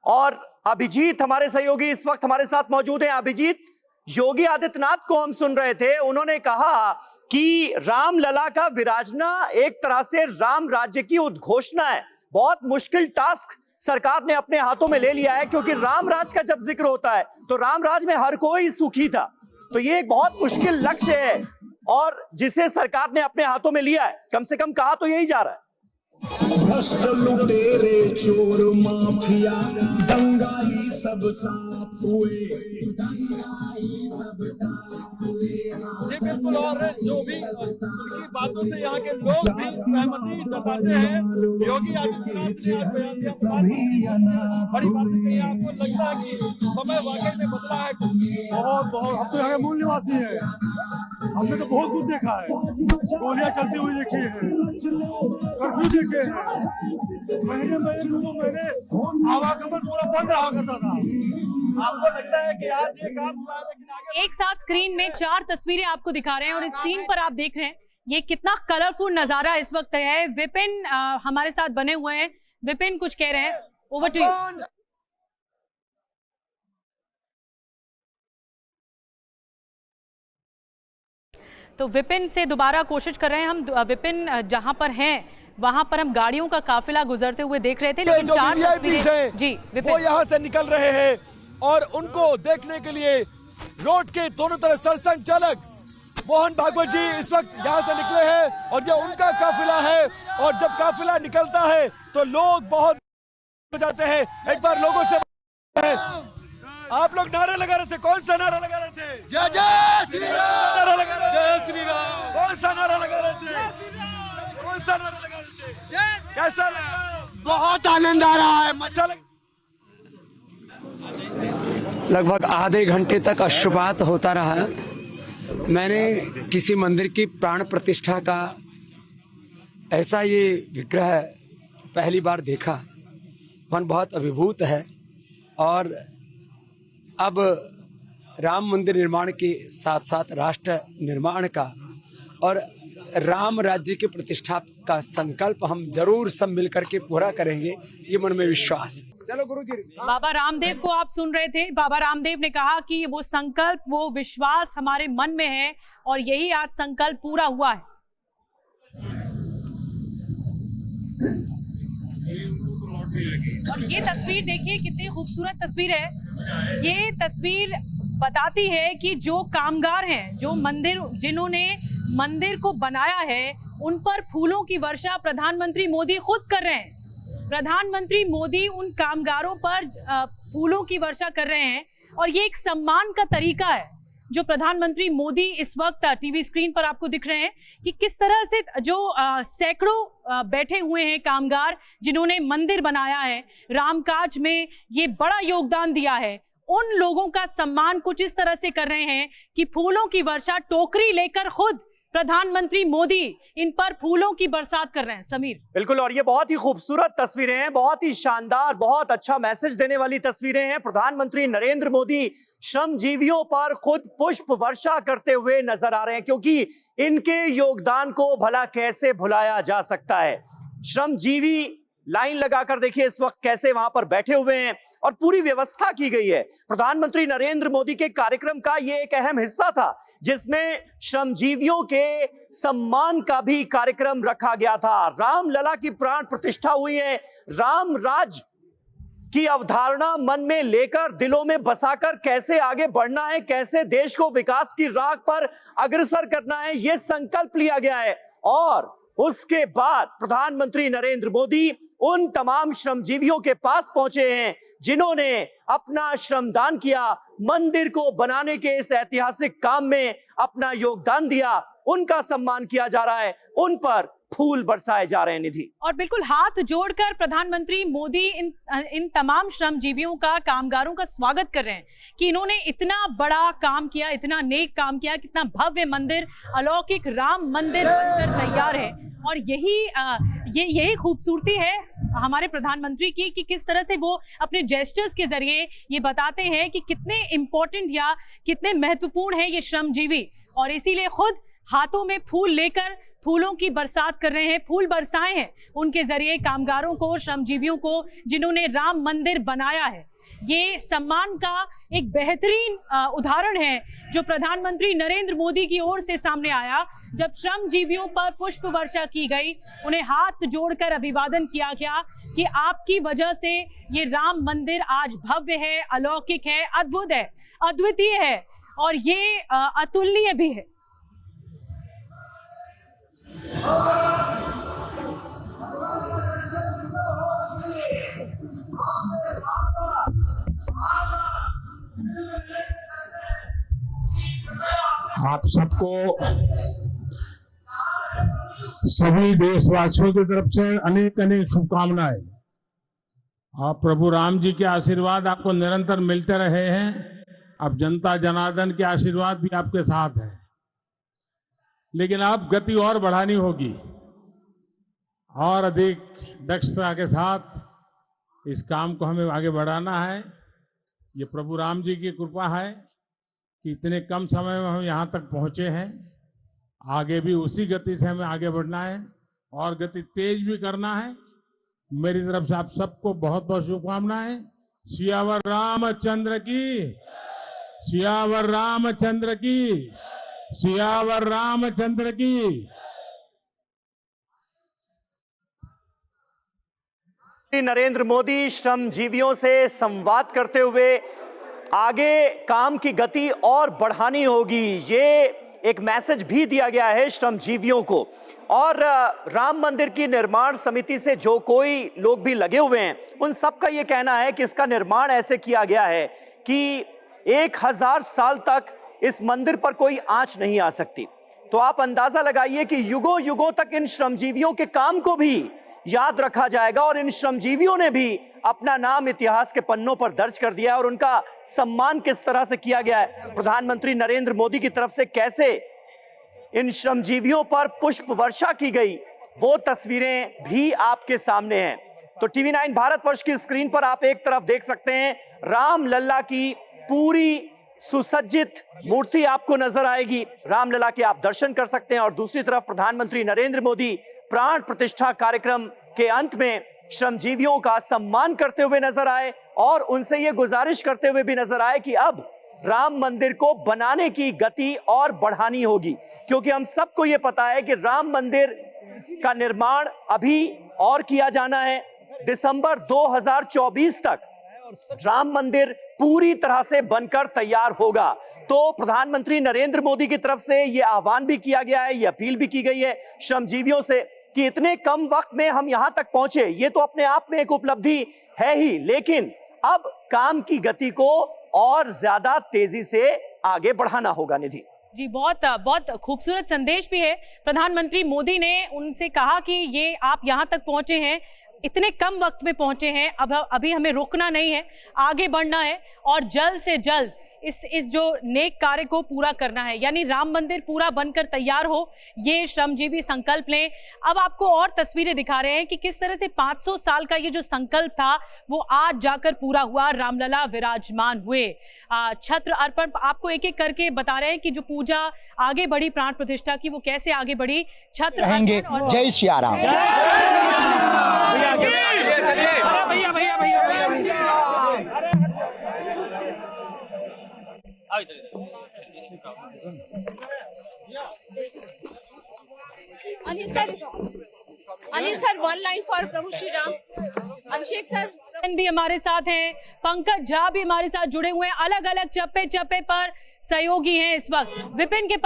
और अभिजीत हमारे सहयोगी इस वक्त हमारे साथ मौजूद हैं। अभिजीत, योगी आदित्यनाथ को हम सुन रहे थे, उन्होंने कहा कि रामलला का विराजना एक तरह से राम राज्य की उद्घोषणा है। बहुत मुश्किल टास्क सरकार ने अपने हाथों में ले लिया है, क्योंकि राम राज का जब जिक्र होता है तो राम राज में हर कोई सुखी था, तो ये एक बहुत मुश्किल लक्ष्य है और जिसे सरकार ने अपने हाथों में लिया है। कम से कम कहा तो यही जा रहा है। भ्रष्ट लुटेरे चोर माफिया दंगाई सब साफ हुए, जी बिल्कुल। और जो भी उनकी बातों से यहाँ के लोग भी सहमति जताते हैं। योगी आदित्यनाथ ने आज बयान दिया, बड़ी बात कही। आपको लगता है कि समय वाकई में बदला है? बहुत हम तो यहाँ के मूल निवासी हैं, हमने तो बहुत कुछ देखा है। गोलियां चलती हुई देखी है, कर्फ्यू देखे हैं, महीने 2 महीने आवागमन पूरा बंद रहा करता था। आपको लगता है कि आज ये काम हुआ है? लेकिन आगे एक साथ स्क्रीन में 4 तस्वीरें आपको दिखा रहे हैं और स्क्रीन पर आप देख रहे हैं ये कितना कलरफुल नजारा इस वक्त है। विपिन हमारे साथ बने हुए हैं। विपिन कुछ कह रहे हैं, ओवर टू यू। तो विपिन से दोबारा कोशिश कर रहे हैं हम। विपिन जहां पर हैं वहां पर हम गाड़ियों का काफिला गुजरते हुए देख रहे थे, लेकिन 4 तस्वीरें जी विपिन वो यहाँ से निकल रहे हैं और उनको देखने के लिए रोड के दोनों तरफ सरसंघ चालक मोहन भागवत जी इस वक्त यहाँ से निकले हैं और ये उनका काफिला है। और जब काफिला निकलता है तो लोग बहुत हो जाते हैं। एक बार लोगों से आप लोग नारे लगा रहे थे, कौन सा नारा लगा रहे थे? जय जय श्री राम नारा लगा रहे थे। जय श्री राम। कौन सा नारा लगा रहे थे? कौन सा नारा लगा रहे थे? कैसा लगा? बहुत आनंद आ रहा है, अच्छा लग। लगभग आधे घंटे तक अश्रुपात होता रहा। मैंने किसी मंदिर की प्राण प्रतिष्ठा का ऐसा ये विग्रह पहली बार देखा। मन बहुत अभिभूत है और अब राम मंदिर निर्माण के साथ साथ राष्ट्र निर्माण का और राम राज्य की प्रतिष्ठा का संकल्प हम जरूर सब मिलकर के पूरा करेंगे, ये मन में विश्वास है। चलो गुरुजी। बाबा रामदेव को आप सुन रहे थे। बाबा रामदेव ने कहा कि वो संकल्प, वो विश्वास हमारे मन में है और यही आज संकल्प पूरा हुआ है। और ये तस्वीर देखिए कितनी खूबसूरत तस्वीर है। ये तस्वीर बताती है कि जो कामगार हैं, जो जिन्होंने मंदिर को बनाया है, उन पर फूलों की वर्षा प्रधानमंत्री मोदी खुद कर रहे हैं। प्रधानमंत्री मोदी उन कामगारों पर फूलों की वर्षा कर रहे हैं और ये एक सम्मान का तरीका है जो प्रधानमंत्री मोदी इस वक्त टीवी स्क्रीन पर आपको दिख रहे हैं कि किस तरह से जो सैकड़ों बैठे हुए हैं कामगार जिन्होंने मंदिर बनाया है, रामकाज में ये बड़ा योगदान दिया है, उन लोगों का सम्मान कुछ इस तरह से कर रहे हैं कि फूलों की वर्षा, टोकरी लेकर खुद प्रधानमंत्री मोदी इन पर फूलों की बरसात कर रहे हैं। समीर बिल्कुल, और ये बहुत ही खूबसूरत तस्वीरें हैं, बहुत ही शानदार, बहुत अच्छा मैसेज देने वाली तस्वीरें हैं। प्रधानमंत्री नरेंद्र मोदी श्रमजीवियों पर खुद पुष्प वर्षा करते हुए नजर आ रहे हैं, क्योंकि इनके योगदान को भला कैसे भुलाया जा सकता है। श्रमजीवी लाइन लगाकर देखिए इस वक्त कैसे वहां पर बैठे हुए हैं और पूरी व्यवस्था की गई है। प्रधानमंत्री नरेंद्र मोदी के कार्यक्रम का यह एक अहम हिस्सा था जिसमें श्रमजीवियों के सम्मान का भी कार्यक्रम रखा गया था। रामलला की प्राण प्रतिष्ठा हुई है। राम राज की अवधारणा मन में लेकर, दिलों में बसाकर कैसे आगे बढ़ना है, कैसे देश को विकास की राह पर अग्रसर करना है, यह संकल्प लिया गया है। और उसके बाद प्रधानमंत्री नरेंद्र मोदी उन तमाम श्रमजीवियों के पास पहुंचे हैं जिन्होंने अपना श्रमदान किया, मंदिर को बनाने के इस ऐतिहासिक काम में अपना योगदान दिया। उनका सम्मान किया जा रहा है, उन पर फूल बरसाए जा रहे हैं। निधि, और बिल्कुल हाथ जोड़कर प्रधानमंत्री मोदी इन तमाम श्रमजीवियों का, कामगारों का स्वागत कर रहे हैं कि इन्होंने इतना बड़ा काम किया, इतना नेक काम किया, कितना भव्य मंदिर, अलौकिक राम मंदिर बनकर तैयार है। और यही खूबसूरती है हमारे प्रधानमंत्री की कि किस तरह से वो अपने जेस्चर्स के जरिए ये बताते हैं कि कितने इम्पोर्टेंट या कितने महत्वपूर्ण है ये श्रमजीवी, और इसीलिए खुद हाथों में फूल लेकर फूलों की बरसात कर रहे हैं, फूल बरसाए हैं उनके जरिए कामगारों को, श्रमजीवियों को, जिन्होंने राम मंदिर बनाया है। ये सम्मान का एक बेहतरीन उदाहरण है जो प्रधानमंत्री नरेंद्र मोदी की ओर से सामने आया, जब श्रमजीवियों पर पुष्प वर्षा की गई, उन्हें हाथ जोड़कर अभिवादन किया गया कि आपकी वजह से ये राम मंदिर आज भव्य है, अलौकिक है, अद्भुत है, अद्वितीय है और ये अतुलनीय भी है। आप सबको, सभी देशवासियों की तरफ से अनेक अनेक शुभकामनाएं। आप प्रभु राम जी के आशीर्वाद आपको निरंतर मिलते रहे हैं। अब जनता जनार्दन के आशीर्वाद भी आपके साथ है, लेकिन अब गति और बढ़ानी होगी और अधिक दक्षता के साथ इस काम को हमें आगे बढ़ाना है। ये प्रभु राम जी की कृपा है कि इतने कम समय में हम यहाँ तक पहुँचे हैं। आगे भी उसी गति से हमें आगे बढ़ना है और गति तेज भी करना है। मेरी तरफ से आप सबको बहुत बहुत शुभकामनाएं। सियावर रामचंद्र की, सियावर रामचंद्र की, सियावर रामचंद्र की। नरेंद्र मोदी श्रमजीवियों से संवाद करते हुए आगे काम की गति और बढ़ानी होगी, ये एक मैसेज भी दिया गया है श्रमजीवियों को। और राम मंदिर की निर्माण समिति से जो कोई लोग भी लगे हुए हैं, उन सब का ये कहना है कि इसका निर्माण ऐसे किया गया है कि 1000 साल तक इस मंदिर पर कोई आंच नहीं आ सकती। तो आप अंदाजा लगाइए कि युगों युगों तक इन श्रमजीवियों के काम को भी याद रखा जाएगा और इन श्रमजीवियों ने भी अपना नाम इतिहास के पन्नों पर दर्ज कर दिया है और उनका सम्मान किस तरह से किया गया है। प्रधानमंत्री नरेंद्र मोदी की तरफ से कैसे इन श्रमजीवियों पर पुष्प वर्षा की गई, वो तस्वीरें भी आपके सामने हैं। तो टीवी 9 भारतवर्ष की स्क्रीन पर आप एक तरफ देख सकते हैं राम लल्ला की पूरी सुसज्जित मूर्ति आपको नजर आएगी, रामलला के आप दर्शन कर सकते हैं। और दूसरी तरफ प्रधानमंत्री नरेंद्र मोदी प्राण प्रतिष्ठा कार्यक्रम के अंत में श्रमजीवियों का सम्मान करते हुए नजर आए और उनसे ये गुजारिश करते हुए भी नजर आए कि अब राम मंदिर को बनाने की गति और बढ़ानी होगी, क्योंकि हम सबको ये पता है कि राम मंदिर का निर्माण अभी और किया जाना है। दिसंबर 2024 तक राम मंदिर पूरी तरह से बनकर तैयार होगा। तो प्रधानमंत्री नरेंद्र मोदी की तरफ से यह आह्वान भी किया गया है, यह अपील भी की गई है श्रमजीवियों से कि इतने कम वक्त में हम यहां तक पहुंचे, ये तो अपने आप में एक उपलब्धि है ही, लेकिन अब काम की गति को और ज्यादा तेजी से आगे बढ़ाना होगा। निधि जी, बहुत खूबसूरत संदेश भी है। प्रधानमंत्री मोदी ने उनसे कहा कि ये आप यहाँ तक पहुंचे हैं, इतने कम वक्त में पहुंचे हैं, अब अभी हमें रुकना नहीं है, आगे बढ़ना है और जल्द से जल्द इस जो नेक कार्य को पूरा करना है, यानी राम मंदिर पूरा बनकर तैयार हो, ये श्रमजीवी संकल्प लें। अब आपको और तस्वीरें दिखा रहे हैं कि किस तरह से 500 साल का ये जो संकल्प था वो आज जाकर पूरा हुआ, रामलला विराजमान हुए। छत्र अर्पण आपको एक एक करके बता रहे हैं कि जो पूजा आगे बढ़ी प्राण प्रतिष्ठा की, वो कैसे आगे बढ़ी। छत्र अर्पण और जय Shri Ram. Anil sir, 1 line for Prabhu Shri Ram. Abhishek sir भी हमारे साथ हैं, पंकज झा भी हमारे साथ जुड़े हुए हैं, अलग अलग चप्पे चप्पे पर सहयोगी हैं इस वक्त। विपिन के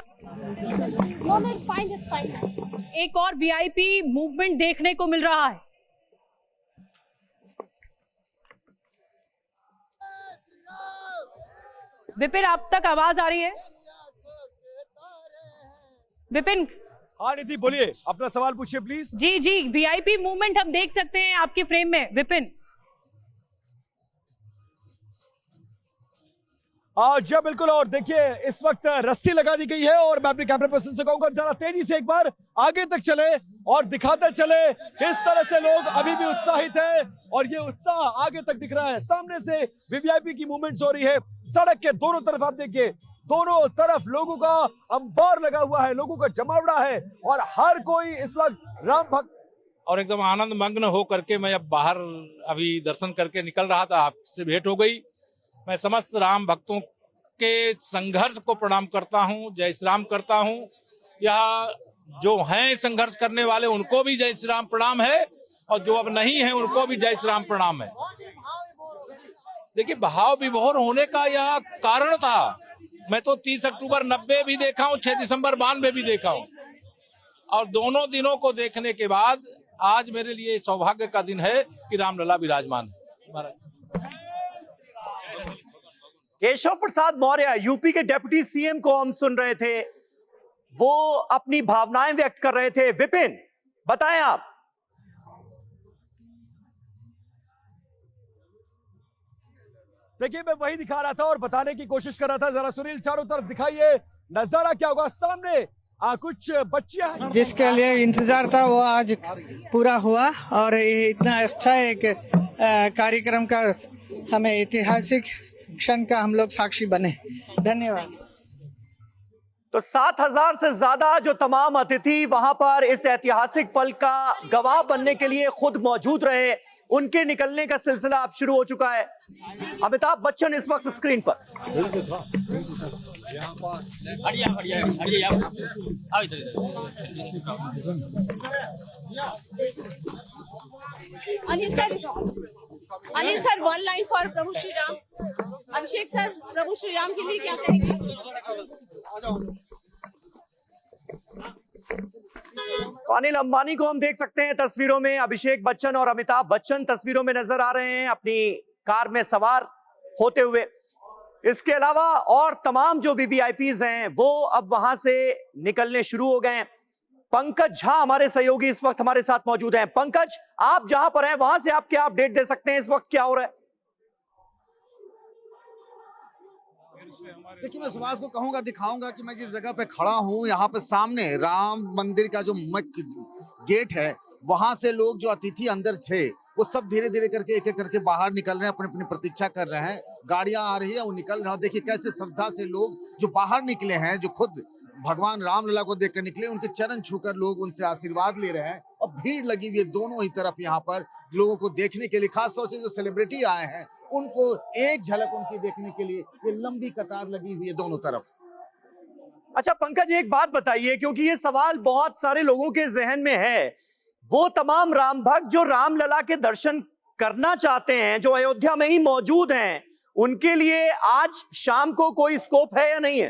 No, no, it's fine, it's fine. एक और वीआईपी मूवमेंट देखने को मिल रहा है। विपिन, आप तक आवाज आ रही है? विपिन। हाँ निधि बोलिए, अपना सवाल पूछिए प्लीज। जी जी, वीआईपी मूवमेंट हम देख सकते हैं आपके फ्रेम में, विपिन। जी बिल्कुल, और देखिए इस वक्त रस्सी लगा दी गई है और मैं अपने कैमरा पर्सन से कहूंगा जरा तेजी से एक बार आगे तक चले और दिखाते चले किस तरह से लोग अभी भी उत्साहित है और ये उत्साह आगे तक दिख रहा है। सामने से वीवीआईपी की मूवमेंट्स हो रही है, सड़क के दोनों तरफ आप देखिए, दोनों तरफ लोगों का अंबार लगा हुआ है, लोगों का जमावड़ा है और हर कोई इस वक्त राम भक्त और एकदम आनंद मग्न हो करके मैं अब बाहर अभी दर्शन करके निकल रहा था, आपसे भेंट हो गई। मैं समस्त राम भक्तों के संघर्ष को प्रणाम करता हूं, जय श्री राम करता हूं। यह जो हैं संघर्ष करने वाले उनको भी जय श्री राम प्रणाम है और जो अब नहीं है उनको भी जय श्री राम प्रणाम है। देखिए भाव विभोर होने का यह कारण था। मैं तो 30 अक्टूबर 90 भी देखा हूं, 6 दिसंबर 92 भी देखा हूं और दोनों दिनों को देखने के बाद आज मेरे लिए सौभाग्य का दिन है कि रामलला विराजमान है। केशव प्रसाद मौर्य, यूपी के डिप्टी सीएम को हम सुन रहे थे, वो अपनी भावनाएं व्यक्त कर रहे थे। विपिन, बताएं आप। देखिए मैं वही दिखा रहा था और बताने की कोशिश कर रहा था। जरा सुनील चारों तरफ दिखाइए नजारा क्या होगा। सामने कुछ बच्चियां जिसके लिए इंतजार था वो आज पूरा हुआ और ये इतना अच्छा एक कार्यक्रम का हमें ऐतिहासिक क्षण का हम लोग साक्षी बने। धन्यवाद। तो 7000 से ज्यादा जो तमाम अतिथि वहां पर इस ऐतिहासिक पल का गवाह बनने के लिए खुद मौजूद रहे, उनके निकलने का सिलसिला अब शुरू हो चुका है। अमिताभ बच्चन इस वक्त स्क्रीन पर। Anil sir, 1 line for Prabhu Shri Ram. Abhishek sir, Prabhu Shri Ram के लिए क्या कहेंगे? अनिल अंबानी को हम देख सकते हैं तस्वीरों में, अभिषेक बच्चन और अमिताभ बच्चन तस्वीरों में नजर आ रहे हैं अपनी कार में सवार होते हुए। इसके अलावा और तमाम जो वीवीआईपीज हैं वो अब वहां से निकलने शुरू हो गए हैं। पंकज झा हमारे सहयोगी इस वक्त हमारे साथ मौजूद हैं। पंकज, आप जहां पर हैं वहां से आप क्या अपडेट दे सकते हैं, इस वक्त क्या हो रहा है? देखिए मैं सुभाष को कहूंगा, दिखाऊंगा कि मैं जिस जगह पे खड़ा हूं यहाँ पे सामने राम मंदिर का जो गेट है, वहां से लोग जो अतिथि अंदर थे वो सब धीरे धीरे करके एक एक करके बाहर निकल रहे हैं, अपनी अपनी प्रतीक्षा कर रहे हैं। गाड़ियां आ रही है, वो निकल रहे हैं। देखिए कैसे श्रद्धा से लोग जो बाहर निकले हैं, जो खुद भगवान रामलला को देखकर निकले, उनके चरण छूकर लोग उनसे आशीर्वाद ले रहे हैं और भीड़ लगी हुई है दोनों ही तरफ यहाँ पर लोगों को देखने के लिए। खासतौर से जो सेलिब्रिटी आए हैं उनको एक झलक उनकी देखने के लिए ये लंबी कतार लगी हुई है दोनों तरफ। अच्छा पंकज, एक बात बताइए, क्योंकि ये सवाल बहुत सारे लोगों के जहन में है, वो तमाम राम भक्त जो रामलला के दर्शन करना चाहते हैं, जो अयोध्या में ही मौजूद हैं, उनके लिए आज शाम को कोई स्कोप है या नहीं है?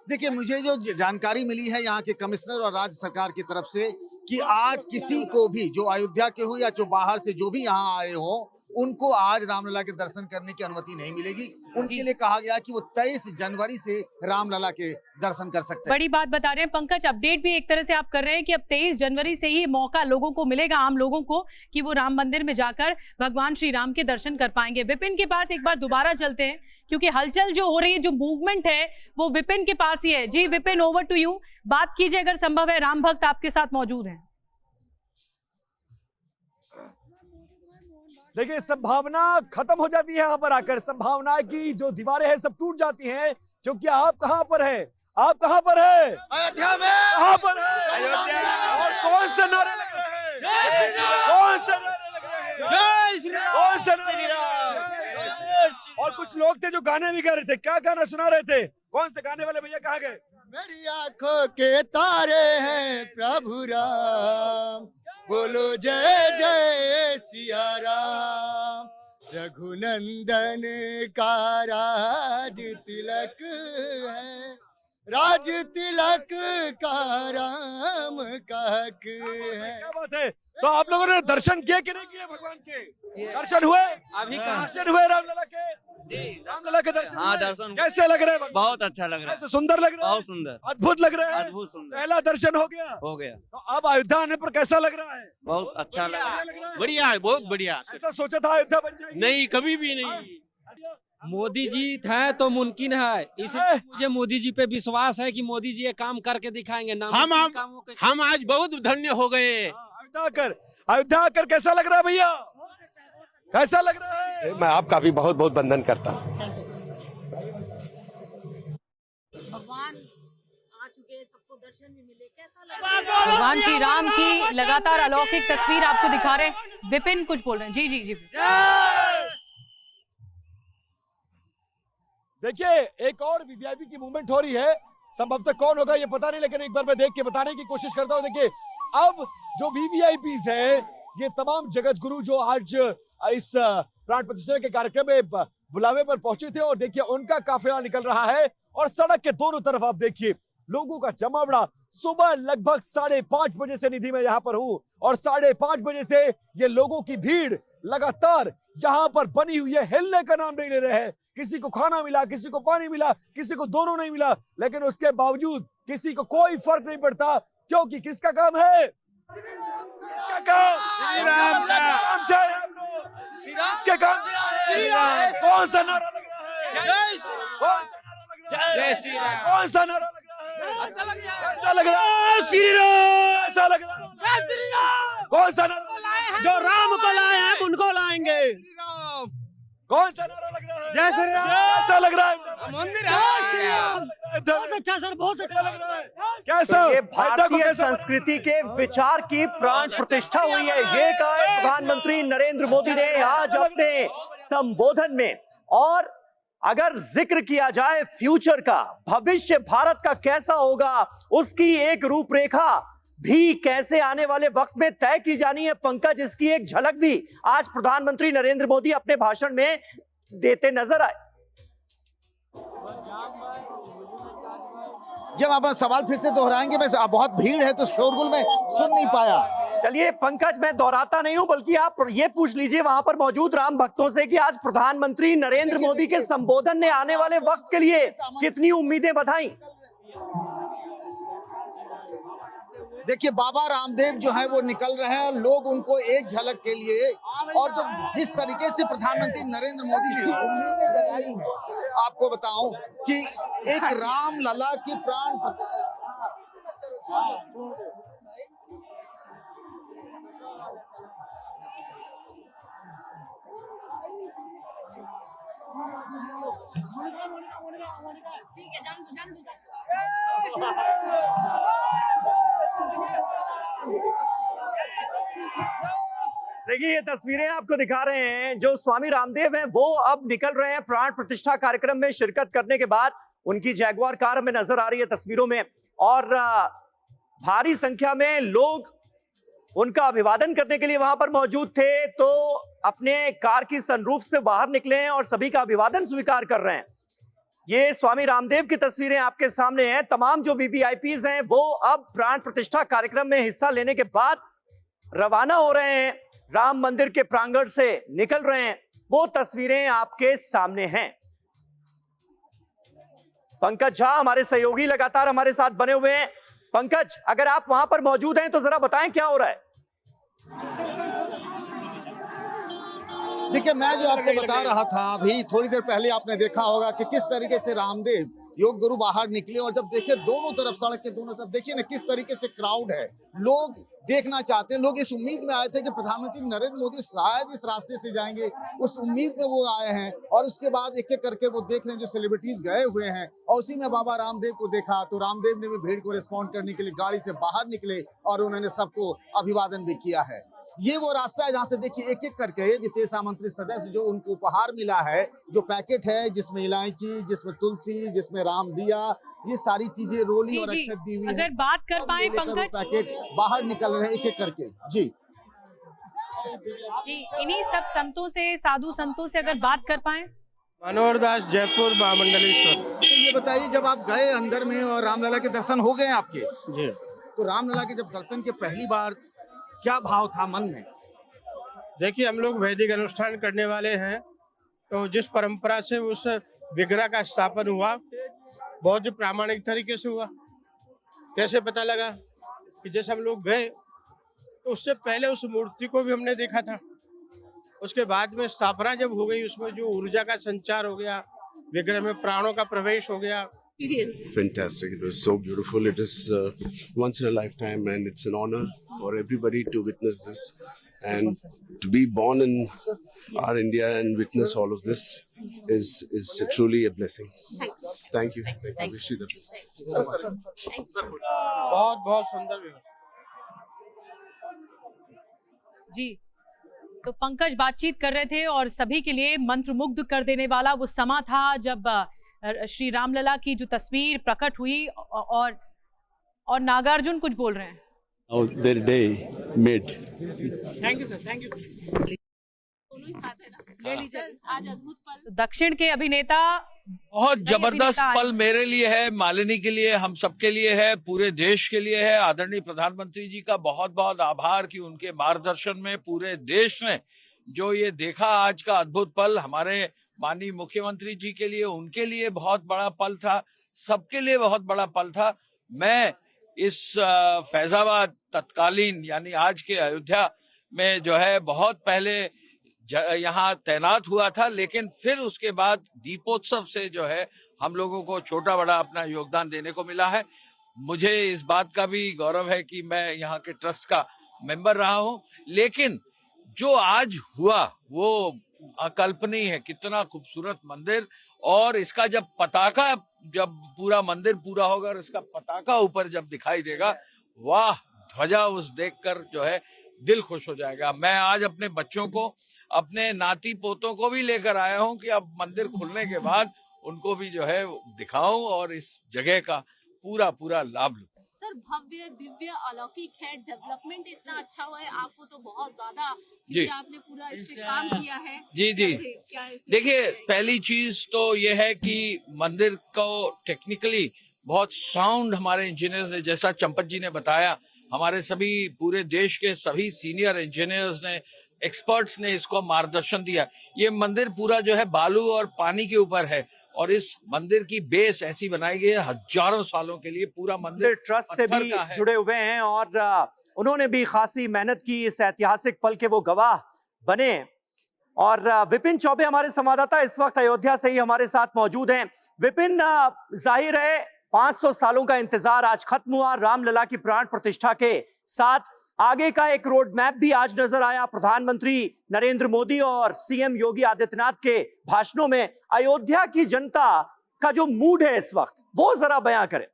देखिए मुझे जो जानकारी मिली है यहाँ के कमिश्नर और राज्य सरकार की तरफ से कि आज किसी को भी जो अयोध्या के हो या जो बाहर से जो भी यहाँ आए हो, उनको आज रामलला के दर्शन करने की अनुमति नहीं मिलेगी। उनके लिए कहा गया कि वो 23 जनवरी से रामलला के दर्शन कर सकते हैं। बड़ी बात बता रहे हैं पंकज, अपडेट भी एक तरह से आप कर रहे हैं कि अब 23 जनवरी से ही मौका लोगों को मिलेगा, आम लोगों को, कि वो राम मंदिर में जाकर भगवान श्री राम के दर्शन कर पाएंगे। विपिन के पास एक बार दोबारा चलते हैं, क्योंकि हलचल जो हो रही है, जो मूवमेंट है, वो विपिन के पास ही है। जी विपिन, ओवर टू यू। बात कीजिए अगर संभव है, राम भक्त आपके साथ मौजूद हैं। देखिए संभावना खत्म हो जाती है यहाँ पर आकर, संभावना की जो दीवारें हैं सब टूट जाती हैं। क्योंकि आप कहाँ पर है? आप कहाँ पर है? अयोध्या में। कहाँ पर है? अयोध्या। और कौन से नारे लग रहे हैं? जय श्री राम। कौन से नारे लग रहे हैं? जय श्री राम। कौन से नारे? और कुछ लोग थे जो गाने भी गा रहे थे। क्या गाना सुना रहे थे? कौन से गाने वाले भैया कहाँ गए? मेरी आंखों के तारे हैं प्रभु राम, बोलो जय जय सिया राम। रघुनंदन का राज तिलक है, राज तिलक का राम का हक है। क्या बात है। तो आप लोगों ने दर्शन किए कि नहीं किए भगवान के? दर्शन हुए? अभी दर्शन हुए रामलला के? रामलला के दर्शन? हाँ, हुए? दर्शन। कैसे लग रहे हैं? बहुत अच्छा लग रहा है, कैसे सुंदर लग रहा है? बहुत सुंदर, अद्भुत लग रहा है, अद्भुत सुंदर, पहला दर्शन हो गया। हो गया। तो अब अयोध्या आने पर कैसा लग रहा है? बहुत अच्छा लग रहा है, बढ़िया है, बहुत बढ़िया। ऐसा सोचा था अयोध्या बन जाएगी? नहीं, कभी भी नहीं। मोदी जी है तो मुमकिन है, इसलिए मुझे मोदी जी पे विश्वास है कि मोदी जी ये काम करके दिखाएंगे। हम आज बहुत धन्य हो गए। अयोध्या आकर कैसा लग रहा है भैया? कैसा लग रहा है? मैं आपका भी बहुत बहुत वंदन करता हूँ। भगवान आ चुके, सबको दर्शन भी मिले, कैसा लगा? भगवान श्री राम की लगातार अलौकिक तस्वीर आपको दिखा रहे हैं। विपिन कुछ बोल रहे हैं। जी जी जी। देखिए, एक और वीवीआईपी की मूवमेंट हो रही है। संभवतः कौन होगा ये पता नहीं, लेकिन एक बार मैं देख के बताने की कोशिश करता हूँ। देखिए, अब जो वीवीआईपीज है, ये तमाम जगत गुरु जो आज इस प्राण प्रतिष्ठा के कार्यक्रम में बुलावे पर पहुंचे थे, और देखिए उनका काफिला निकल रहा है। और सड़क के दोनों तरफ आप देखिए लोगों का जमावड़ा। सुबह लगभग 5:30 बजे से निधि में यहाँ पर हूँ, और 5:30 बजे से ये लोगों की भीड़ लगातार यहाँ पर बनी हुई है। हिलने का नाम नहीं ले रहे हैं। किसी को खाना मिला, किसी को पानी मिला, किसी को दोनों नहीं मिला, लेकिन उसके बावजूद किसी को कोई फर्क नहीं पड़ता, क्योंकि किसका काम है? किसका काम? श्री राम का काम से है हम लोग। किसके काम से है? कौन सा नारा लग रहा है? जय श्री राम। जय श्री राम। कौन सा नारा लग रहा है? कैसा लग रहा है? श्री राम। कैसा लग रहा है? श्री राम। कौन सा नारा? जो राम को लाए हैं उनको लाएंगे। कौन सा नारा लग रहा है? जय श्री राम। कैसा लग रहा है? मंदिर बहुत अच्छा सर, बहुत अच्छा लग रहा है। कैसा? ये भारतीय संस्कृति के विचार की प्राण प्रतिष्ठा हुई है, ये कहा है प्रधानमंत्री नरेंद्र मोदी ने आज अपने संबोधन में। और अगर जिक्र किया जाए फ्यूचर का, भविष्य भारत का कैसा होगा, उसकी एक रूपरेखा भी कैसे आने वाले वक्त में तय की जानी है। पंकज, इसकी एक झलक भी आज प्रधानमंत्री नरेंद्र मोदी अपने भाषण में देते नजर आए। जब अपना सवाल फिर से दोहराएंगे, मैं बहुत भीड़ है तो शोरगुल में सुन नहीं पाया। चलिए पंकज, मैं दोहराता नहीं हूं, बल्कि आप ये पूछ लीजिए वहां पर मौजूद राम भक्तों से कि आज प्रधानमंत्री नरेंद्र मोदी के संबोधन ने आने वाले वक्त के लिए कितनी उम्मीदें बधाई। देखिए, बाबा रामदेव जो है वो निकल रहे हैं, लोग उनको एक झलक के लिए, और जो जिस तरीके से प्रधानमंत्री नरेंद्र मोदी ने उम्मीदें जगाई हैं, आपको बताऊं कि एक राम लला की प्राण देखिए, ये तस्वीरें आपको दिखा रहे हैं, जो स्वामी रामदेव हैं वो अब निकल रहे हैं प्राण प्रतिष्ठा कार्यक्रम में शिरकत करने के बाद। उनकी जैगुआर कार हमें नजर आ रही है तस्वीरों में, और भारी संख्या में लोग उनका अभिवादन करने के लिए वहां पर मौजूद थे। तो अपने कार की सनरूफ से बाहर निकले हैं और सभी का अभिवादन स्वीकार कर रहे हैं। ये स्वामी रामदेव की तस्वीरें आपके सामने हैं। तमाम जो वीवीआईपीज हैं वो अब प्राण प्रतिष्ठा कार्यक्रम में हिस्सा लेने के बाद रवाना हो रहे हैं, राम मंदिर के प्रांगण से निकल रहे हैं। वो तस्वीरें आपके सामने हैं। पंकज झा हमारे सहयोगी लगातार हमारे साथ बने हुए हैं। पंकज, अगर आप वहां पर मौजूद हैं तो जरा बताएं क्या हो रहा है। देखिए, मैं जो आपको बता रहा था अभी थोड़ी देर पहले, आपने देखा होगा कि किस तरीके से रामदेव योग गुरु बाहर निकले, और जब देखे दोनों तरफ, सड़क के दोनों तरफ देखिए ना किस तरीके से क्राउड है। लोग देखना चाहते हैं, लोग इस उम्मीद में आए थे कि प्रधानमंत्री नरेंद्र मोदी शायद इस रास्ते से जाएंगे, उस उम्मीद में वो आए हैं। और उसके बाद एक एक करके वो देख रहे हैं जो सेलिब्रिटीज गए हुए हैं, और उसी में बाबा रामदेव को देखा तो रामदेव ने भी भीड़ को रिस्पॉन्ड करने के लिए गाड़ी से बाहर निकले और उन्होंने सबको अभिवादन भी किया है। ये वो रास्ता है जहाँ से देखिए एक एक करके विशेष आमंत्रित सदस्य जो उनको उपहार मिला है, जो पैकेट है जिसमें इलायची, जिसमें तुलसी, जिसमें राम दिया, ये सारी चीजें रोली और अक्षत दी हुई है। अगर बात कर पाए पंकज, पैकेट बाहर निकल रहे हैं एक एक करके। जी जी, इन्हीं सब संतों से, साधु संतों से अगर बात कर पाए। मनोहर दास, जयपुर महामंडलेश्वर। तो ये बताइए, जब आप गए अंदर में और रामलला के दर्शन हो गए आपके, जी, तो रामलला के जब दर्शन के पहली बार क्या भाव था मन में? देखिए हम लोग वैदिक अनुष्ठान करने वाले हैं, तो जिस परंपरा से उस विग्रह का स्थापन हुआ बहुत ही प्रामाणिक तरीके से हुआ। कैसे पता लगा कि जैसे हम लोग गए तो उससे पहले उस मूर्ति को भी हमने देखा था, उसके बाद में स्थापना जब हो गई उसमें जो ऊर्जा का संचार हो गया, विग्रह में प्राणों का प्रवेश हो गया। Fantastic. It was so beautiful. It is once in a lifetime, and it's an honor for everybody to witness this, and to be born in our India and witness all of this is truly a blessing. Thank you. Wish you the best. बहुत बहुत सुंदर विग्रह। जी, तो पंकज बातचीत कर रहे थे और सभी के लिए मंत्रमुग्ध कर देने वाला वो समा था जब श्री रामलला की जो तस्वीर प्रकट हुई और नागार्जुन कुछ बोल रहे हैं। How their day made. Thank you sir, thank you. दोनों ही साथ है ना, ले लीजिए आज अद्भुत पल। दक्षिण के अभिनेता, बहुत जबरदस्त पल मेरे लिए है, मालिनी के लिए, हम सबके लिए है, पूरे देश के लिए है। आदरणीय प्रधानमंत्री जी का बहुत बहुत आभार कि उनके मार्गदर्शन में पूरे देश ने जो ये देखा आज का अद्भुत पल, हमारे माननीय मुख्यमंत्री जी के लिए, उनके लिए बहुत बड़ा पल था, सबके लिए बहुत बड़ा पल था। मैं इस फैजाबाद तत्कालीन यानी आज के अयोध्या में जो है बहुत पहले यहाँ तैनात हुआ था, लेकिन फिर उसके बाद दीपोत्सव से जो है हम लोगों को छोटा बड़ा अपना योगदान देने को मिला है। मुझे इस बात का भी गौरव है कि मैं यहाँ के ट्रस्ट का मेंबर रहा हूँ, लेकिन जो आज हुआ वो अकल्पनीय है। कितना खूबसूरत मंदिर, और इसका जब पताका, जब पूरा मंदिर पूरा होगा और इसका पताका ऊपर जब दिखाई देगा, वाह, ध्वजा उस देखकर जो है दिल खुश हो जाएगा। मैं आज अपने बच्चों को, अपने नाती पोतों को भी लेकर आया हूं कि अब मंदिर खुलने के बाद उनको भी जो है दिखाऊं और इस जगह का पूरा लाभ लूं। सर, भव्य दिव्य अलौकिक है, डेवलपमेंट इतना अच्छा हुआ है, आपको तो बहुत ज्यादा, जी, आपने पूरा इस पे काम किया है। जी जी, देखिए पहली चीज तो ये है कि मंदिर को टेक्निकली बहुत साउंड हमारे इंजीनियर्स ने, जैसा चंपत जी ने बताया, हमारे सभी पूरे देश के सभी सीनियर इंजीनियर्स ने, एक्सपर्ट्स ने इसको मार्गदर्शन दिया। ये मंदिर पूरा जो है बालू और पानी के ऊपर है, और इस मंदिर की बेस ऐसी बनाई गई है हजारों सालों के लिए। पूरा मंदिर ट्रस्ट से भी जुड़े हुए हैं और उन्होंने भी खासी मेहनत की, इस ऐतिहासिक पल के वो गवाह बने। और विपिन चौबे हमारे संवाददाता इस वक्त अयोध्या से ही हमारे साथ मौजूद हैं। विपिन, जाहिर है 500 सालों का इंतजार आज खत्म हुआ। रामलला की प्राण प्रतिष्ठा के साथ आगे का एक रोड मैप भी आज नजर आया। प्रधानमंत्री नरेंद्र मोदी और सीएम योगी आदित्यनाथ के भाषणों में अयोध्या की जनता का जो मूड है इस वक्त, वो जरा बयां करें।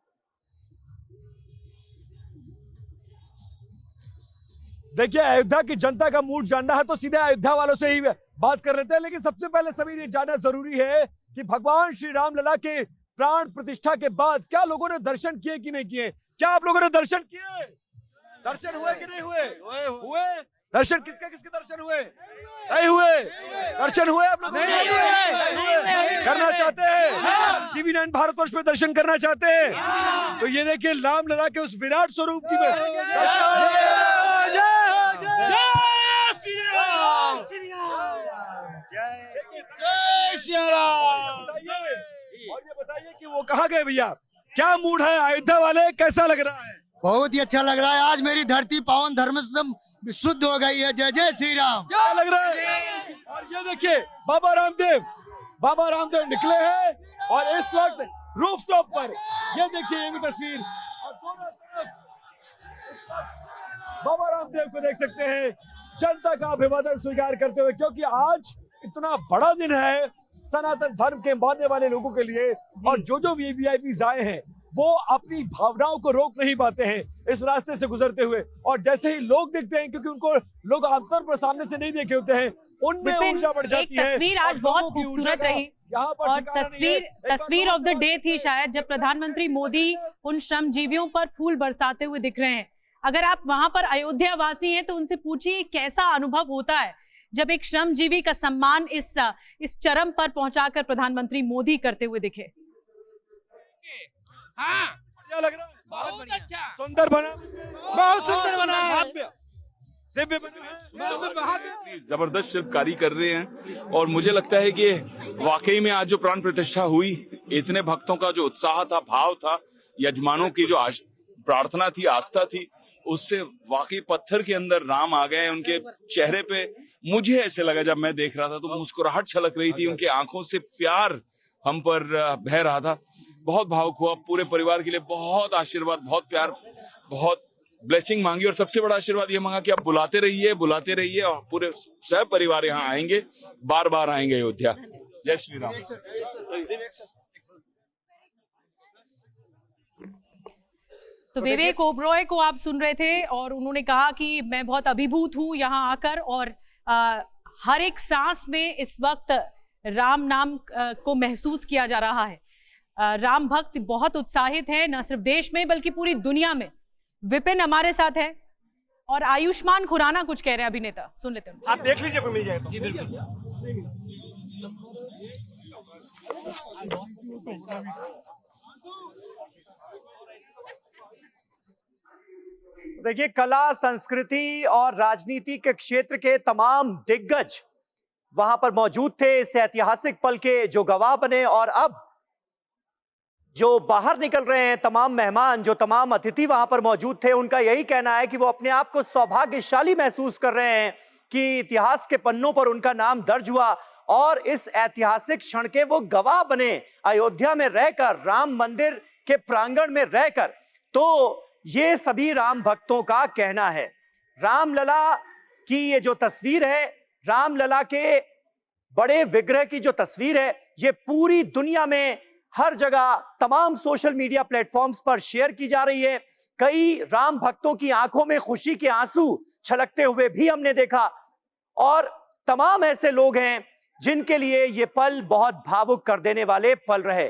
देखिए, अयोध्या की जनता का मूड जानना है तो सीधे अयोध्या वालों से ही बात कर लेते हैं, लेकिन सबसे पहले सभी ये जानना जरूरी है कि भगवान श्री रामलला के प्राण प्रतिष्ठा के बाद क्या लोगों ने दर्शन किए कि नहीं किए? क्या आप लोगों ने दर्शन किए? दर्शन हुए कि नहीं हुए? हुए? दर्शन किसके किसके दर्शन हुए? नहीं हुए? दर्शन हुए आप लोगों के? करना चाहते हैं? TV9 भारतवर्ष पे दर्शन करना चाहते हैं? तो ये देखिए रामलला के उस विराट स्वरूप की और ये बताइए कि वो कहाँ गए भैया? क्या मूड है अयोध्या वाले? कैसा लग रहा है? बहुत ही अच्छा लग रहा है। आज मेरी धरती पावन धर्म से शुद्ध हो गई है। जय जय श्री राम। क्या लग रहा है? और ये देखिए बाबा रामदेव निकले हैं और इस वक्त रूफटॉप पर, ये देखिए ये भी तस्वीर, और दोनों तरफ बाबा रामदेव को देख सकते हैं जनता का अभिवादन स्वीकार करते हुए, क्योंकि आज इतना बड़ा दिन है सनातन धर्म के मानने वाले लोगों के लिए। और जो वीआईपीज आए हैं वो अपनी भावनाओं को रोक नहीं पाते हैं इस रास्ते से गुजरते हुए, और जैसे ही लोग दिखते हैं, क्योंकि उनको लोग आमतौर पर सामने से नहीं देखे होते हैं, उनमें ऊर्जा बढ़ जाती है। तस्वीर आज बहुत खूबसूरत रही और तस्वीर ऑफ द डे थी शायद, जब प्रधानमंत्री मोदी उन श्रमजीवियों पर फूल बरसाते हुए दिख रहे हैं। अगर आप वहां पर अयोध्या वासी हैं तो उनसे पूछिए कैसा अनुभव होता है जब एक श्रमजीवी का सम्मान इस चरम पर पहुंचाकर प्रधानमंत्री मोदी करते हुए दिखे। हाँ, क्या लग रहा है? बहुत अच्छा, सुंदर बना, बहुत सुंदर बना है, दिव्य बना है, जबरदस्त शिल्पकारी कर रहे हैं। और मुझे लगता है कि वाकई में आज जो प्राण प्रतिष्ठा हुई, इतने भक्तों का जो उत्साह था, भाव था, यजमानों की जो प्रार्थना थी, आस्था थी, उससे वाकई पत्थर के अंदर राम आ गए। उनके चेहरे पे मुझे ऐसे लगा, जब मैं देख रहा था तो मुस्कुराहट छलक रही थी, उनकी आंखों से प्यार हम पर बह रहा था। बहुत भावुक हुआ, पूरे परिवार के लिए बहुत आशीर्वाद, बहुत प्यार, बहुत ब्लेसिंग मांगी और सबसे बड़ा आशीर्वाद ये मांगा कि आप बुलाते रहिए और पूरे सह परिवार यहाँ आएंगे, बार बार आएंगे अयोध्या। जय श्री राम। तो विवेक ओबरॉय को आप सुन रहे थे और उन्होंने कहा कि मैं बहुत अभिभूत हूं यहाँ आकर और हर एक सांस में इस वक्त राम नाम को महसूस किया जा रहा है। राम भक्त बहुत उत्साहित हैं, न सिर्फ देश में बल्कि पूरी दुनिया में। विपिन हमारे साथ है और आयुष्मान खुराना कुछ कह रहे हैं, अभिनेता, सुन लेते हैं। आप देख लीजिए, मिल जाएगा। जी बिल्कुल। देखिए, कला, संस्कृति और राजनीति के क्षेत्र के तमाम दिग्गज वहां पर मौजूद थे इस ऐतिहासिक पल के जो गवाह बने। और अब जो बाहर निकल रहे हैं तमाम मेहमान, जो तमाम अतिथि वहां पर मौजूद थे, उनका यही कहना है कि वो अपने आप को सौभाग्यशाली महसूस कर रहे हैं कि इतिहास के पन्नों पर उनका नाम दर्ज हुआ और इस ऐतिहासिक क्षण के वो गवाह बने, अयोध्या में रहकर, राम मंदिर के प्रांगण में रहकर। तो ये सभी राम भक्तों का कहना है। रामलला की ये जो तस्वीर है, रामलला के बड़े विग्रह की जो तस्वीर है, ये पूरी दुनिया में हर जगह तमाम सोशल मीडिया प्लेटफॉर्म्स पर शेयर की जा रही है। कई राम भक्तों की आंखों में खुशी के आंसू छलकते हुए भी हमने देखा और तमाम ऐसे लोग हैं जिनके लिए ये पल बहुत भावुक कर देने वाले पल रहे।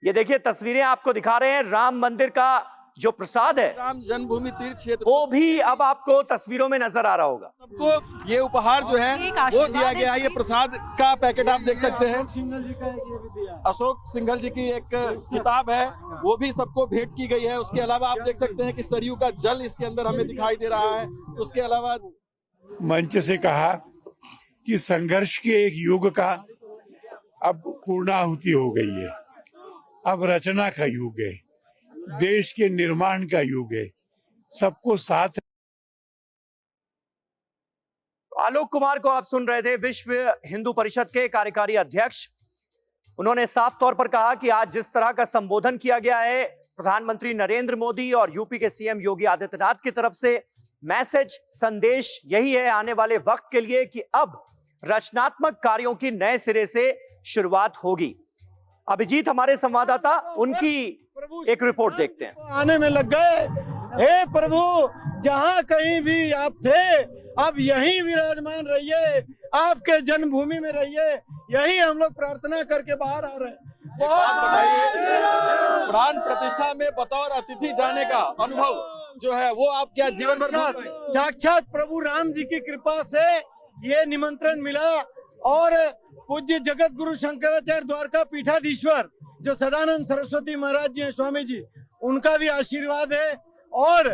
ये देखिए, तस्वीरें आपको दिखा रहे हैं। राम मंदिर का जो प्रसाद है, राम जन्मभूमि तीर्थ क्षेत्र, वो भी अब आपको तस्वीरों में नजर आ रहा होगा। सबको ये उपहार जो है वो दिया गया है। ये प्रसाद का पैकेट आप देख सकते हैं। अशोक सिंघल जी की एक किताब है, वो भी सबको भेंट की गई है। उसके अलावा आप देख सकते हैं कि सरयू का जल इसके अंदर हमें दिखाई दे रहा है। उसके अलावा मंच से कहा कि संघर्ष के एक युग का अब पूर्णाहुति हो गई है, अब रचना का युग है, देश के निर्माण का युग है, सबको साथ। आलोक कुमार को आप सुन रहे थे, विश्व हिंदू परिषद के कार्यकारी अध्यक्ष। उन्होंने साफ तौर पर कहा कि आज जिस तरह का संबोधन किया गया है प्रधानमंत्री नरेंद्र मोदी और यूपी के सीएम योगी आदित्यनाथ की तरफ से, मैसेज, संदेश यही है आने वाले वक्त के लिए कि अब रचनात्मक कार्यों की नए सिरे से शुरुआत होगी। अभिजीत हमारे संवाददाता, उनकी एक रिपोर्ट देखते हैं। आने में लग गए। हे प्रभु, जहाँ कहीं भी आप थे अब यहीं विराजमान रहिए, आपके जन्मभूमि में रहिए, यही हम लोग प्रार्थना करके बाहर आ रहे हैं। प्राण प्रतिष्ठा में बतौर अतिथि जाने का अनुभव जो है वो आप क्या जीवन भर? साक्षात प्रभु राम जी की कृपा से ये निमंत्रण मिला और पूज्य जगत गुरु शंकराचार्य द्वारका पीठाधीश्वर जो सदानंद सरस्वती महाराज जी हैं, स्वामी जी, उनका भी आशीर्वाद है और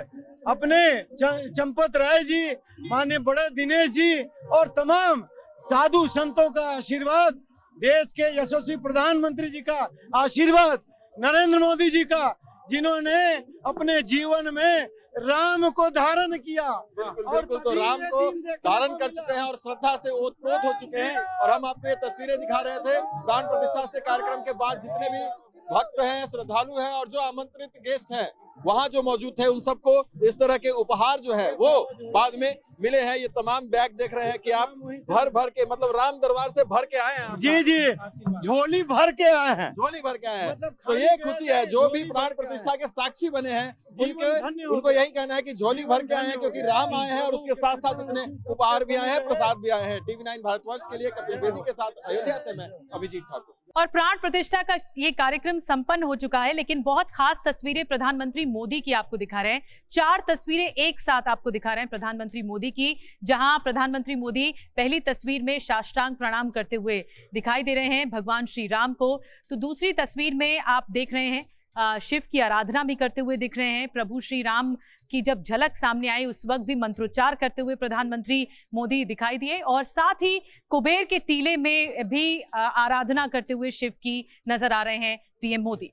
अपने चंपत राय जी, माननीय बड़े दिनेश जी और तमाम साधु संतों का आशीर्वाद, देश के यशस्वी प्रधानमंत्री जी का आशीर्वाद, नरेंद्र मोदी जी का, जिन्होंने अपने जीवन में राम को धारण किया। बिल्कुल, तो राम को धारण कर चुके हैं और श्रद्धा से ओतप्रोत हो चुके हैं। और हम आपको ये तस्वीरें दिखा रहे थे प्राण प्रतिष्ठा से कार्यक्रम के बाद जितने भी भक्त हैं, श्रद्धालु हैं और जो आमंत्रित गेस्ट हैं वहाँ जो मौजूद थे, उन सबको इस तरह के उपहार जो है वो बाद में मिले हैं। ये तमाम बैग देख रहे हैं कि आप भर भर के, मतलब राम दरबार से भर के आए हैं। जी जी, झोली भर के आए हैं, झोली भर के आए हैं। तो ये खुशी है, जो भी प्राण प्रतिष्ठा के साक्षी बने हैं उनको यही कहना है कि झोली भर के आए हैं, क्योंकि राम आए हैं और उसके साथ साथ इतने उपहार भी आए हैं, प्रसाद भी आए हैं। TV9 भारतवर्ष के लिए कपिल बेदी के साथ अयोध्या से मैं अभिजीत ठाकुर। और प्राण प्रतिष्ठा का ये कार्यक्रम संपन्न हो चुका है, लेकिन बहुत खास तस्वीरें प्रधानमंत्री मोदी की आपको दिखा रहे हैं। 4 तस्वीरें एक साथ आपको दिखा रहे हैं प्रधानमंत्री मोदी की, जहां प्रधानमंत्री मोदी पहली तस्वीर में साष्टांग प्रणाम करते हुए दिखाई दे रहे हैं भगवान श्री राम को। तो दूसरी तस्वीर में आप देख रहे हैं शिव की आराधना भी करते हुए दिख रहे हैं। प्रभु श्री राम की जब झलक सामने आई उस वक्त भी मंत्रोच्चार करते हुए प्रधानमंत्री मोदी दिखाई दिए, और साथ ही कुबेर के टीले में भी आराधना करते हुए शिव की नजर आ रहे हैं पीएम मोदी।